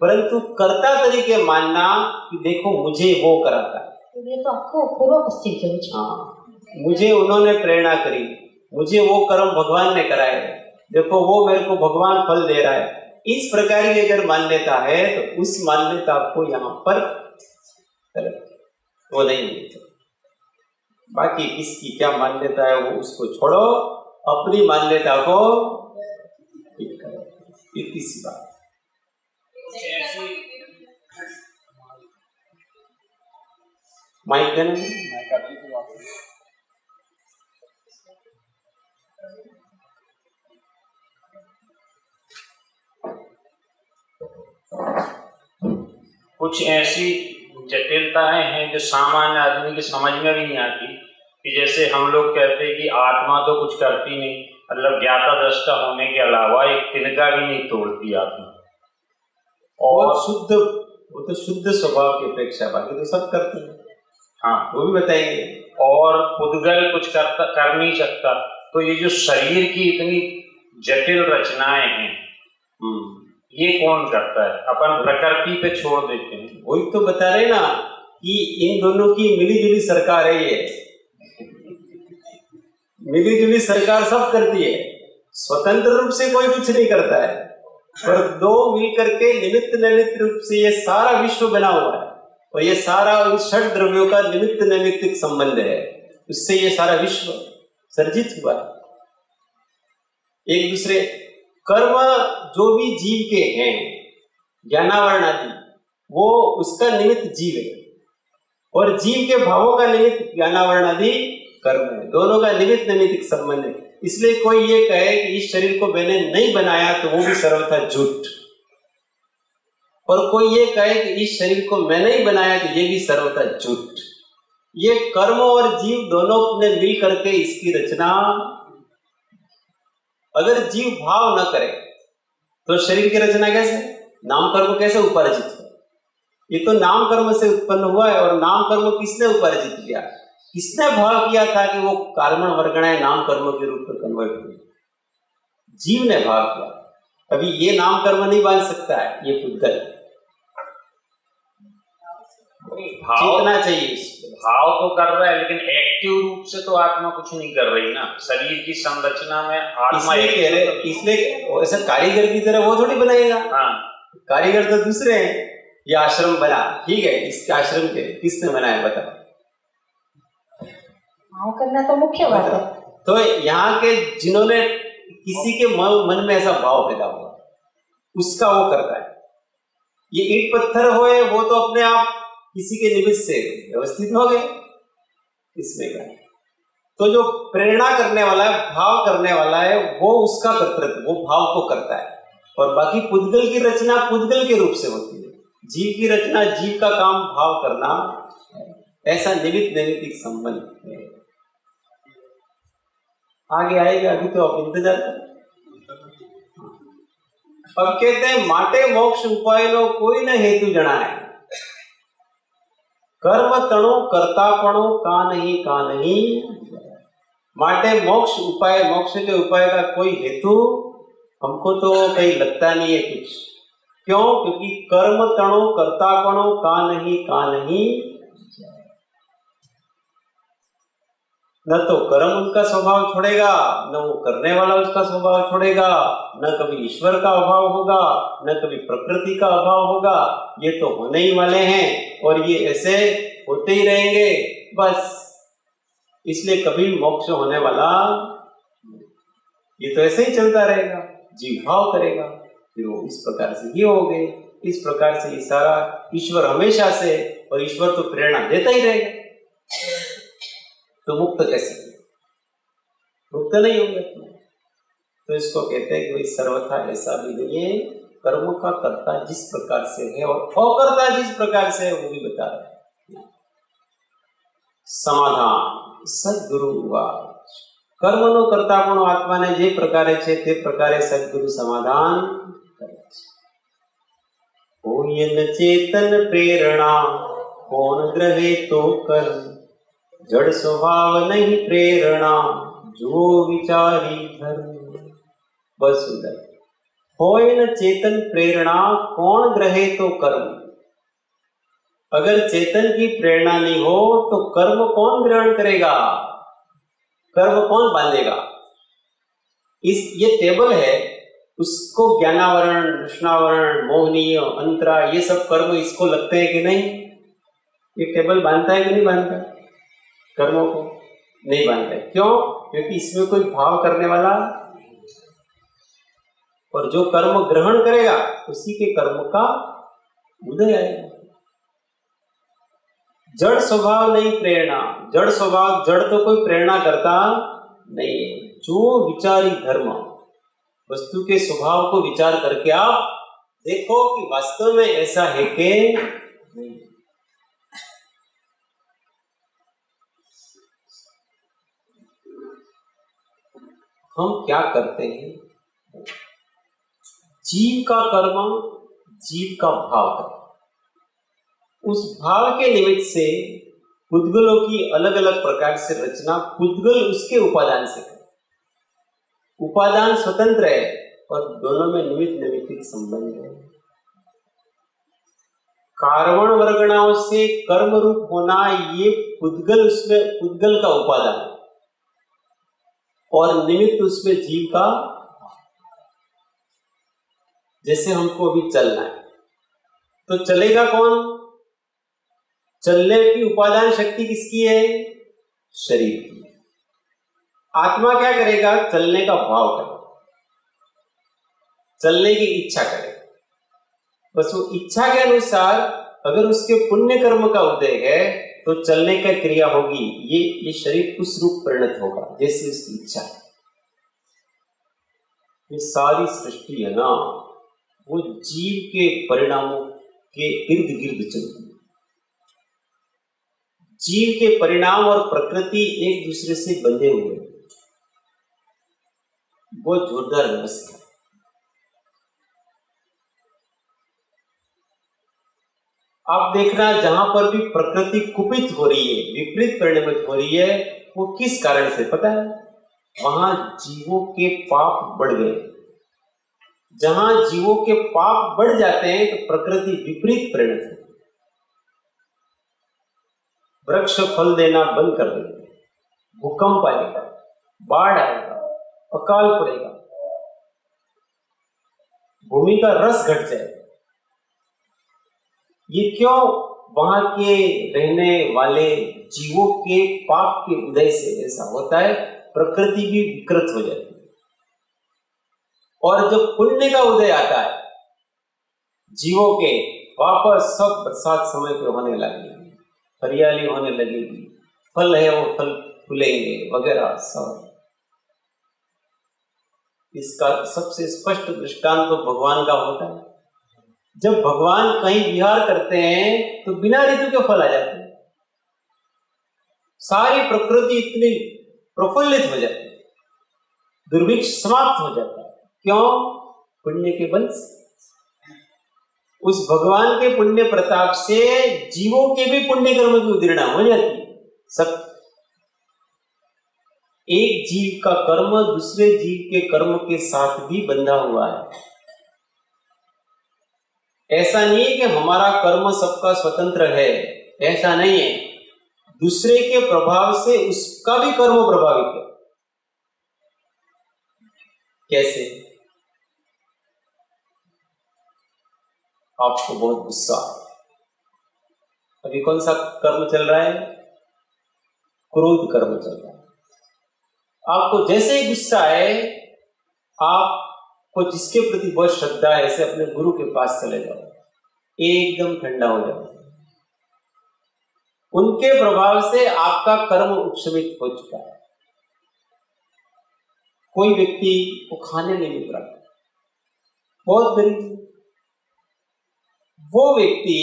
परंतु कर्ता तरीके मानना कि देखो मुझे वो कराता है, ये तो आपको पूर्व पश्चिम के बीच हाँ मुझे उन्होंने प्रेरणा करी, मुझे वो कर्म भगवान ने कराए, देखो वो मेरे को भगवान फल दे रहा है, इस प्रकार की अगर मान्यता है तो उस मान्यता को यहाँ पर वो नहीं मिलता। बाकी किसकी क्या मान्यता है वो उसको छोड़ो, अपनी मान्यता को ठीक करो, इतनी सी बात। माइक देना कुछ ऐसी जटिलताएं हैं जो सामान्य आदमी की समझ में भी नहीं आती, कि जैसे हम लोग कहते हैं कि आत्मा तो कुछ करती नहीं, मतलब ज्ञाता दृष्टा होने के अलावा एक तिनका भी नहीं तोड़ती आत्मा, और शुद्ध वो तो शुद्ध स्वभाव की अपेक्षा, बाकी तो सब करते हैं, हाँ वो भी बताएंगे। और पुद्गल कुछ कर नहीं सकता, तो ये जो शरीर की इतनी जटिल रचनाएं हैं ये कौन करता है? अपन प्रकृति पे छोड़ देते हैं। वही तो बता रहे ना कि इन दोनों की मिलीजुली सरकार है। ये मिलीजुली सरकार सब करती है, स्वतंत्र रूप से कोई कुछ नहीं करता है, पर दो मिलकर के निमित्त नैमित्त रूप से ये सारा विश्व बना हुआ है और ये सारा उन षट द्रव्यों का निमित्त नैमित्तिक संबंध है, उससे ये सारा विश्व सर्जित हुआ है। एक दूसरे कर्म जो भी जीव के हैं, ज्ञानावरण आदि, वो उसका निमित्त जीव है और जीव के भावों का निमित्त ज्ञानावरण आदि कर्म है। दोनों का निमित्त नैमित्तिक संबंध है। इसलिए कोई ये कहे कि इस शरीर को मैंने नहीं बनाया तो वो भी सर्वथा झूठ, और कोई ये कहे कि इस शरीर को मैंने ही बनाया तो ये भी सर्वथा झूठ। ये कर्म और जीव दोनों ने मिल करके इसकी रचना, अगर जीव भाव न करे तो शरीर की रचना कैसे, नाम कर्म कैसे उपार्जित हो? ये तो नाम कर्म से उत्पन्न हुआ है, और नाम कर्म किसने उपार्जित किया? किसने भाव किया था कि वो कार्मण वर्गणाएं नाम कर्म के रूप में कन्वर्ट हुई? जीव ने भाव किया। अभी ये नाम कर्म नहीं बांध सकता है, ये पुद्गल चेतना चाहिए। भाव तो कर रहा है, लेकिन एक्टिव रूप से तो आत्मा कुछ नहीं कर रही ना। शरीर की संरचना में आत्मा इसलिए ऐसा कारीगर की तरह वो थोड़ी बनाएगा। हाँ, कारीगर तो दूसरे हैं। ये आश्रम बना, ठीक है, इस आश्रम के किसने बनाया बता? भाव करना तो मुख्य बात है। तो यहाँ के जिन्होंने किसी के मन में ऐसा भाव पैदा हुआ, उसका वो करता है। ये ईंट पत्थर होए वो तो अपने आप किसी के निमित्त से व्यवस्थित हो गए, इसमें क्या? तो जो प्रेरणा करने वाला है, भाव करने वाला है, वो उसका कर्तृत्व, वो भाव को करता है। और बाकी पुद्गल की रचना पुद्गल के रूप से होती है। जीव की रचना, जीव का काम भाव करना, ऐसा निमित्त नैमित्तिक संबंध है। आगे आएगा, अभी तो आप इंतजार करें। अब कहते हैं माटे मोक्ष उपाय नो कोई न हेतु जना है, कर्म तणो कर्तापणो का नहीं माटे मोक्ष उपाय, मोक्ष के उपाय का कोई हेतु हमको तो कहीं लगता नहीं है कुछ। क्यों? क्योंकि कर्म तणो कर्तापणो का नहीं न तो कर्म उसका स्वभाव छोड़ेगा, न वो करने वाला उसका स्वभाव छोड़ेगा, न कभी ईश्वर का अभाव होगा, न कभी प्रकृति का अभाव होगा। ये तो होने ही वाले हैं और ये ऐसे होते ही रहेंगे बस। इसलिए कभी मोक्ष होने वाला, ये तो ऐसे ही चलता रहेगा। जीव भाव करेगा, फिर वो इस प्रकार से ये हो गए, इस प्रकार से ये सारा ईश्वर हमेशा से, और ईश्वर तो प्रेरणा देता ही रहेगा। तो मुक्त कैसे? मुक्त नहीं होंगे। तो इसको कहते हैं कि भाई सर्वथा ऐसा भी नहीं है। कर्म का कर्ता जिस प्रकार से है और अकर्ता जिस प्रकार से है वो भी बता रहे हैं। समाधान सद्गुरु वाच कर्मनो कर्तापणो आत्माने जे प्रकारे छे ते प्रकारे सद्गुरु समाधान करे छे। कोई चेतन प्रेरणा कौन ग्रहे तो कर्म, जड़ स्वभाव नहीं प्रेरणा जो विचारी धर्म। बस सुंदर। होय न चेतन प्रेरणा कौन ग्रहे तो कर्म। अगर चेतन की प्रेरणा नहीं हो तो कर्म कौन ग्रहण करेगा, कर्म कौन बांधेगा? ये टेबल है, उसको ज्ञानावरण, कृष्णावरण, मोहनीय, अंतरा, ये सब कर्म इसको लगते हैं कि नहीं? ये टेबल बांधता है कि नहीं बांधता? कर्मों को नहीं बांधता है। क्यों? क्योंकि इसमें कोई भाव करने वाला, और जो कर्म ग्रहण करेगा उसी के कर्म का उदय आएगा। जड़ स्वभाव नहीं प्रेरणा, जड़ स्वभाव, जड़ तो कोई प्रेरणा करता नहीं है। जो विचारी धर्म, वस्तु के स्वभाव को विचार करके आप देखो कि वास्तव में ऐसा है कि नहीं। हम क्या करते हैं? जीव का कर्म, जीव का भाव कर्म, उस भाव के निमित्त से पुद्गलों की अलग अलग प्रकार से रचना, पुद्गल उसके उपादान से करे। उपादान स्वतंत्र है, और दोनों में निमित्त नैमित्तिक संबंध है। कार्बन वर्गणाओं से कर्म रूप होना ये पुद्गल, उसमें पुद्गल का उपादान है और निमित्त उसमें जीव का। जैसे हमको अभी चलना है तो चलेगा कौन? चलने की उपादान शक्ति किसकी है? शरीर की। आत्मा क्या करेगा? चलने का भाव करेगा, चलने की इच्छा करेगा। बस वो इच्छा के अनुसार अगर उसके पुण्य कर्म का उदय है तो चलने का क्रिया होगी। ये शरीर उस रूप परिणत होगा जैसे उसकी इच्छा है। ये सारी सृष्टि है ना, वो जीव के परिणामों के इर्द गिर्द चलती है। जीव के परिणाम और प्रकृति एक दूसरे से बंधे हुए हैं। वो जोरदार व्यवस्था। आप देखना, जहां पर भी प्रकृति कुपित हो रही है, विपरीत परिणमित हो रही है, वो किस कारण से पता है? वहां जीवों के पाप बढ़ गए। जहां जीवों के पाप बढ़ जाते हैं तो प्रकृति विपरीत परिणत होती है। वृक्ष फल देना बंद कर देंगे, भूकंप आएगा, बाढ़ आएगा, अकाल पड़ेगा, भूमि का रस घट जाएगा। ये क्यों? वहां के रहने वाले जीवों के पाप के उदय से ऐसा होता है। प्रकृति भी विकृत हो जाती है। और जब पुण्य का उदय आता है जीवों के, वापस सब बरसात समय पे होने लगेगी, हरियाली होने लगेगी, फल है वो फल फूलेंगे वगैरह सब। इसका सबसे स्पष्ट दृष्टांत तो भगवान का होता है। जब भगवान कहीं विहार करते हैं तो बिना ऋतु के फल आ जाते हैं। सारी प्रकृति इतनी प्रफुल्लित हो जाती है, दुर्भिक्ष समाप्त हो जाता है। क्यों? पुण्य के बल से। उस भगवान के पुण्य प्रताप से जीवों के भी पुण्य कर्म की उदीर्णा हो जाती है। सब एक जीव का कर्म दूसरे जीव के कर्म के साथ भी बंधा हुआ है। ऐसा नहीं है कि हमारा कर्म सबका स्वतंत्र है, ऐसा नहीं है। दूसरे के प्रभाव से उसका भी कर्म प्रभावित है। कैसे? आपको बहुत गुस्सा, अभी कौन सा कर्म चल रहा है? क्रोध कर्म चल रहा है। आपको जैसे ही गुस्सा है, आपको जिसके प्रति बहुत श्रद्धा है, ऐसे अपने गुरु के पास चले जाओ, एकदम ठंडा हो जाओ। उनके प्रभाव से आपका कर्म उपशमित हो चुका है। कोई व्यक्ति को खाने नहीं मिल रहा, बहुत गरीब, वो व्यक्ति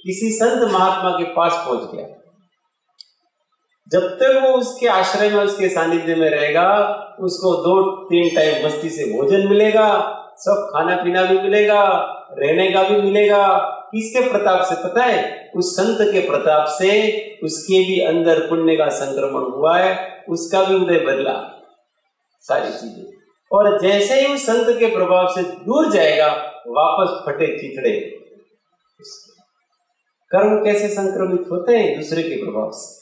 किसी संत महात्मा के पास पहुंच गया। जब तक वो उसके आश्रय में, उसके सानिध्य में रहेगा, उसको 2-3 टाइम मस्ती से भोजन मिलेगा, सब खाना पीना भी मिलेगा, रहने का भी मिलेगा। किसके प्रताप से? पता है? उस संत के प्रताप से। उसके भी अंदर पुण्य का संक्रमण हुआ है, उसका भी उदय बदला, सारी चीजें। और जैसे ही उस संत के प्रभाव से दूर जाएगा, वापस फटे चिथड़े। कर्म कैसे संक्रमित होते हैं? दूसरे के प्रभाव से।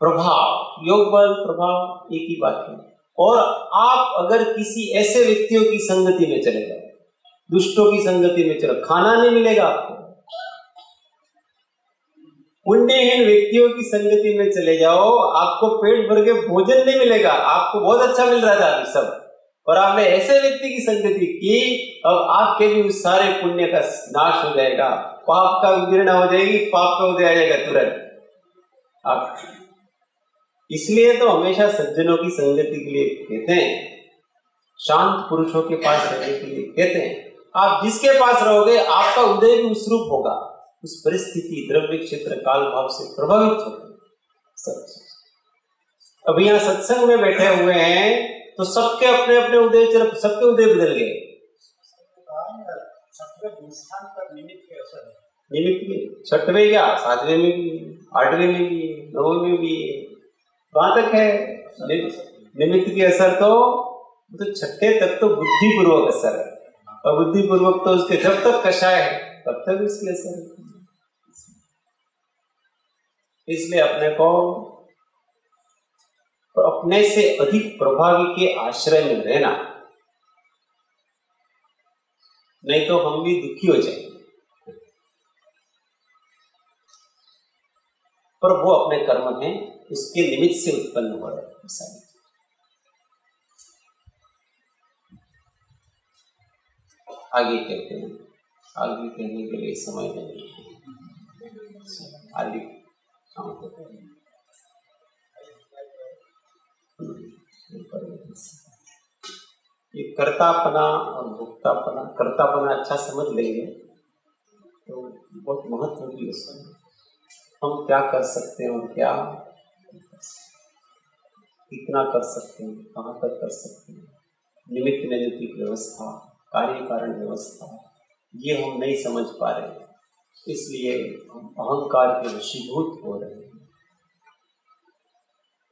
प्रभाव, योग बल, प्रभाव एक ही बात है। और आप अगर किसी ऐसे व्यक्तियों की संगति में चले जाओ, दुष्टों की संगति में चलो, खाना नहीं मिलेगा आपको। पुण्यहीन व्यक्तियों की संगति में चले जाओ, आपको पेट भर के भोजन नहीं मिलेगा। आपको बहुत अच्छा मिल रहा था अभी सब, और आपने ऐसे व्यक्ति की संगति की, अब आपके भी उस सारे पुण्य का नाश हो जाएगा, पाप का उदीर्णा हो जाएगी, पाप का उदय आ जाएगा तुरंत आप। इसलिए तो हमेशा सज्जनों की संगति के लिए कहते हैं, शांत पुरुषों के पास रहने के लिए कहते हैं। आप जिसके पास रहोगे, आपका उदय भी उस रूप होगा, उस परिस्थिति, द्रव्य, क्षेत्र, काल भाव से प्रभावित होगा। अब यहाँ सत्संग में बैठे हुए हैं तो सबके अपने अपने उदय, सबके उदय बदल गए। निमित्त में 6वें क्या 7वें में भी, 8वें में भी, 9वें में भी, कहां तक है? निमित्त की असर तो छठे तक तो बुद्धिपूर्वक असर है, और बुद्धिपूर्वक तो उसके जब तक कषाय है तब तक उसकी असर है। इसलिए अपने को अपने से अधिक प्रभावी के आश्रय में रहना, नहीं तो हम भी दुखी हो जाएंगे। पर वो अपने कर्म हैं, उसके निमित्त से उत्पन्न हो रहा है। आगे कहते हैं, आगे कहने के लिए समय नहीं है, आगे ये कर्तापना और भोक्तापना, कर्तापना अच्छा समझ लेंगे तो बहुत महत्व होगी उसमें। हम क्या कर सकते हैं और क्या कितना कर सकते हैं, कहाँ तक कर सकते हैं, निमित्त नैमित्तिक व्यवस्था, कार्य कारण व्यवस्था, ये हम नहीं समझ पा रहे हैं। इसलिए हम अहंकार के वशीभूत हो रहे हैं।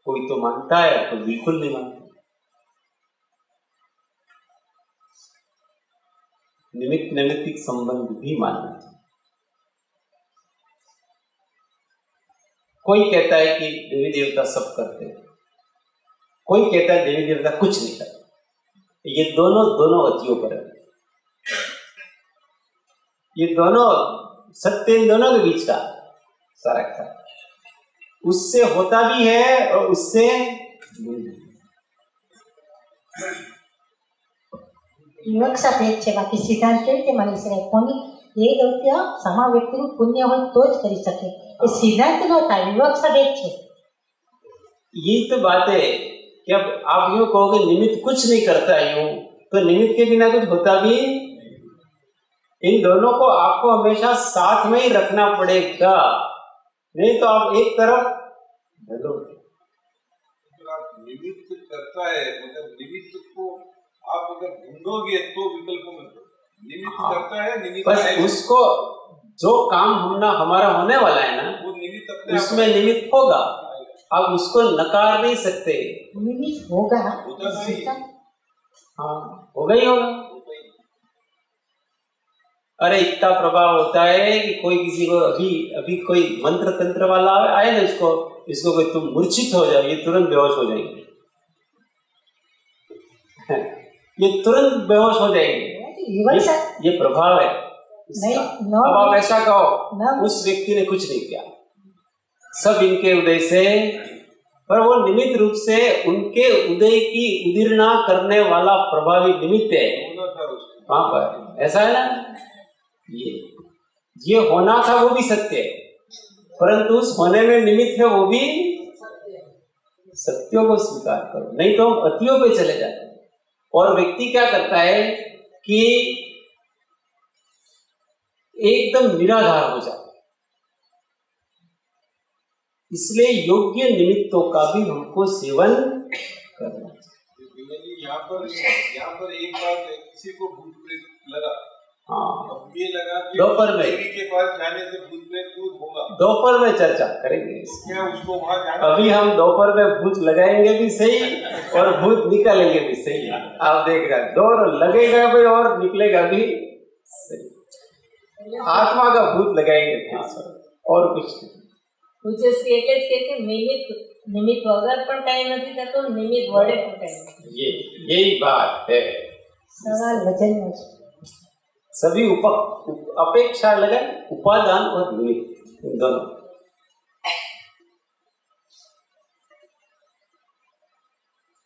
कोई तो मानता है तो बिल्कुल नहीं मानता। निमित्त नैमित्तिक संबंध भी मानना चाहिए। कोई कहता है कि देवी देवता सब करते हैं, कोई कहता है देवी देवता कुछ नहीं करते। ये दोनों अतियों पर है। ये दोनों सत्य, इन दोनों के बीच का फर्क है। उससे होता भी है और उससे વિવક્ષા ભેદ છે, બાકી સિદ્ધાંત કેવી રીતે માની શકાય? કોની એ દૌત્ય સમા વ્યક્તિનું પુણ્ય હોય તો જ કરી શકે। એ સિદ્ધાંત નો થાય, વિવક્ષા ભેદ છે। ये तो बात है कि अब आप यूं कहोगे निमित्त कुछ नहीं करता यूं, तो निमित्त के बिना कुछ होता भी। इन दोनों को आपको हमेशा साथ में ही रखना पड़ेगा, नहीं तो आप एक तरफ ढलोगे। आप निमित्त करता है, मतलब निमित्त को आप अगर ढूंढोगे तो विकल्पों में निमित्त करता है, निमित्त बस उसको जो काम हमारा होने वाला है ना, वो निमित्त अपने उसमें निमित्त होगा। आप उसको नकार नहीं सकते। નિમિત્ત હોગા होता नहीं। हाँ, होगा ही होगा। अरे इतना प्रभाव होता है कि कोई किसी को अभी कोई मंत्र तंत्र वाला आए ना, इसको कोई तुम मूर्छित हो जाओ, ये तुरंत बेहोश हो जाएंगे। ये तुरंत बेहोश हो जाएंगे। વિવક્ષા ये प्रभाव है नहीं, इसका। no, अब आप ऐसा कहो no। उस व्यक्ति ने कुछ नहीं किया, सब इनके उदय से, पर वो निमित्त रूप से उनके उदय की उदीर्णा करने वाला प्रभावी निमित्त है होना था उसको। वहां पर। ऐसा है ना, ये होना था वो भी सत्य है, परंतु उस होने में निमित्त है वो भी सत्यों को स्वीकार करो, नहीं तो हम अतियों पे चले जाते हैं। और व्यक्ति क्या करता है कि एकदम निराधार हो जाता है। इसलिए योग्य निमित्तों का भी हमको सेवन करना चाहिए। यहाँ पर एक बात है, किसी को भूत प्रेत लगा, हाँ, अब ये लगा कि दोपहर में देवी के पास जाने से भूत प्रेत दूर होगा, दोपहर में चर्चा करेंगे। क्या उसको वहां जाना? अभी हम दोपहर में भूत लगाएंगे भी सही और भूत निकालेंगे भी सही। आप देख रहे हैं, दौर लगेगा भी और निकलेगा भी सही। आत्मा का भूत लगाएंगे और कुछ नहीं। પૂજ્યશ્રી એટલે જ કે છે નિમિત્ત વગર પણ કાંઈ નથી થતું, નિમિત્ત વડે પણ કાંઈ નથી। यही बात है। સવાલ વજનનો છે। सभी अपेक्षा लगे, उपादान और निमित्त, इन दोनों।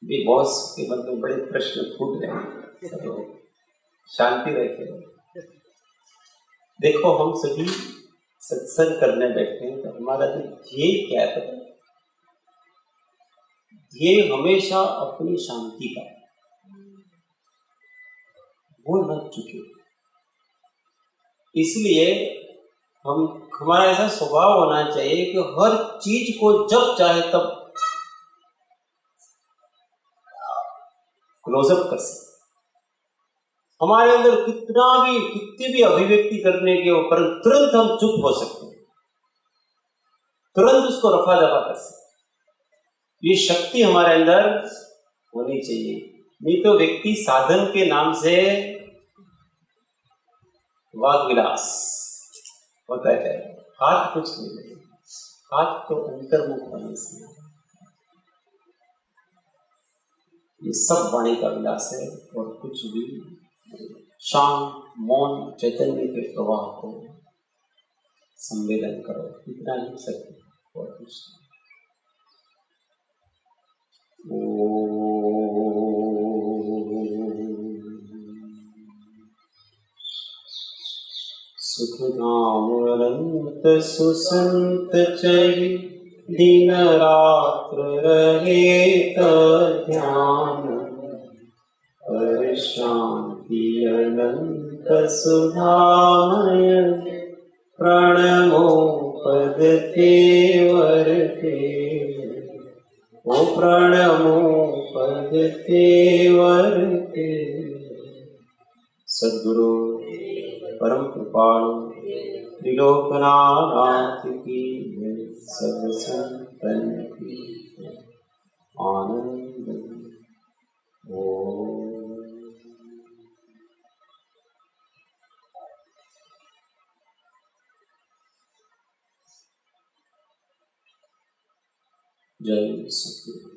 भी बॉस के मन में बड़े प्रश्न फूट रहे, तो शांति रखे। देखो हम सभी सत्संग करने बैठे हैं तो हमारा जो ध्येय क्या है, ध्येय हमेशा अपनी शांति का, वो न चुके। इसलिए हमारा ऐसा स्वभाव होना चाहिए कि हर चीज को जब चाहे तब क्लोजअप कर सकते। हमारे अंदर कितनी भी अभिव्यक्ति करने के ऊपर तुरंत हम चुप हो सकते हैं, तुरंत उसको रफा दफा कर सकते। ये शक्ति हमारे अंदर होनी चाहिए। नहीं तो व्यक्ति साधन के नाम से वाद विलास होता है। हाथ कुछ नहीं है, हाथ तो अंतर्मुख होने से। ये सब वाणी का विलास है और कुछ भी शांत मौन चैतन्य के प्रवाह को संवेदन करो, इतना ही सत्य और कुछ नहीं। सुखधाम अनंत सुसंत चरि दिन रात्र रहे ध्यान, पर शांति अनंत सुधामय प्रणमो पद तेवर के। ओ प्रणमो पद तेवर के। सद्गुरु परम कृपालु त्रिलोकनाथ की सब संतन की आनंद। ओम जय सद्गुरु।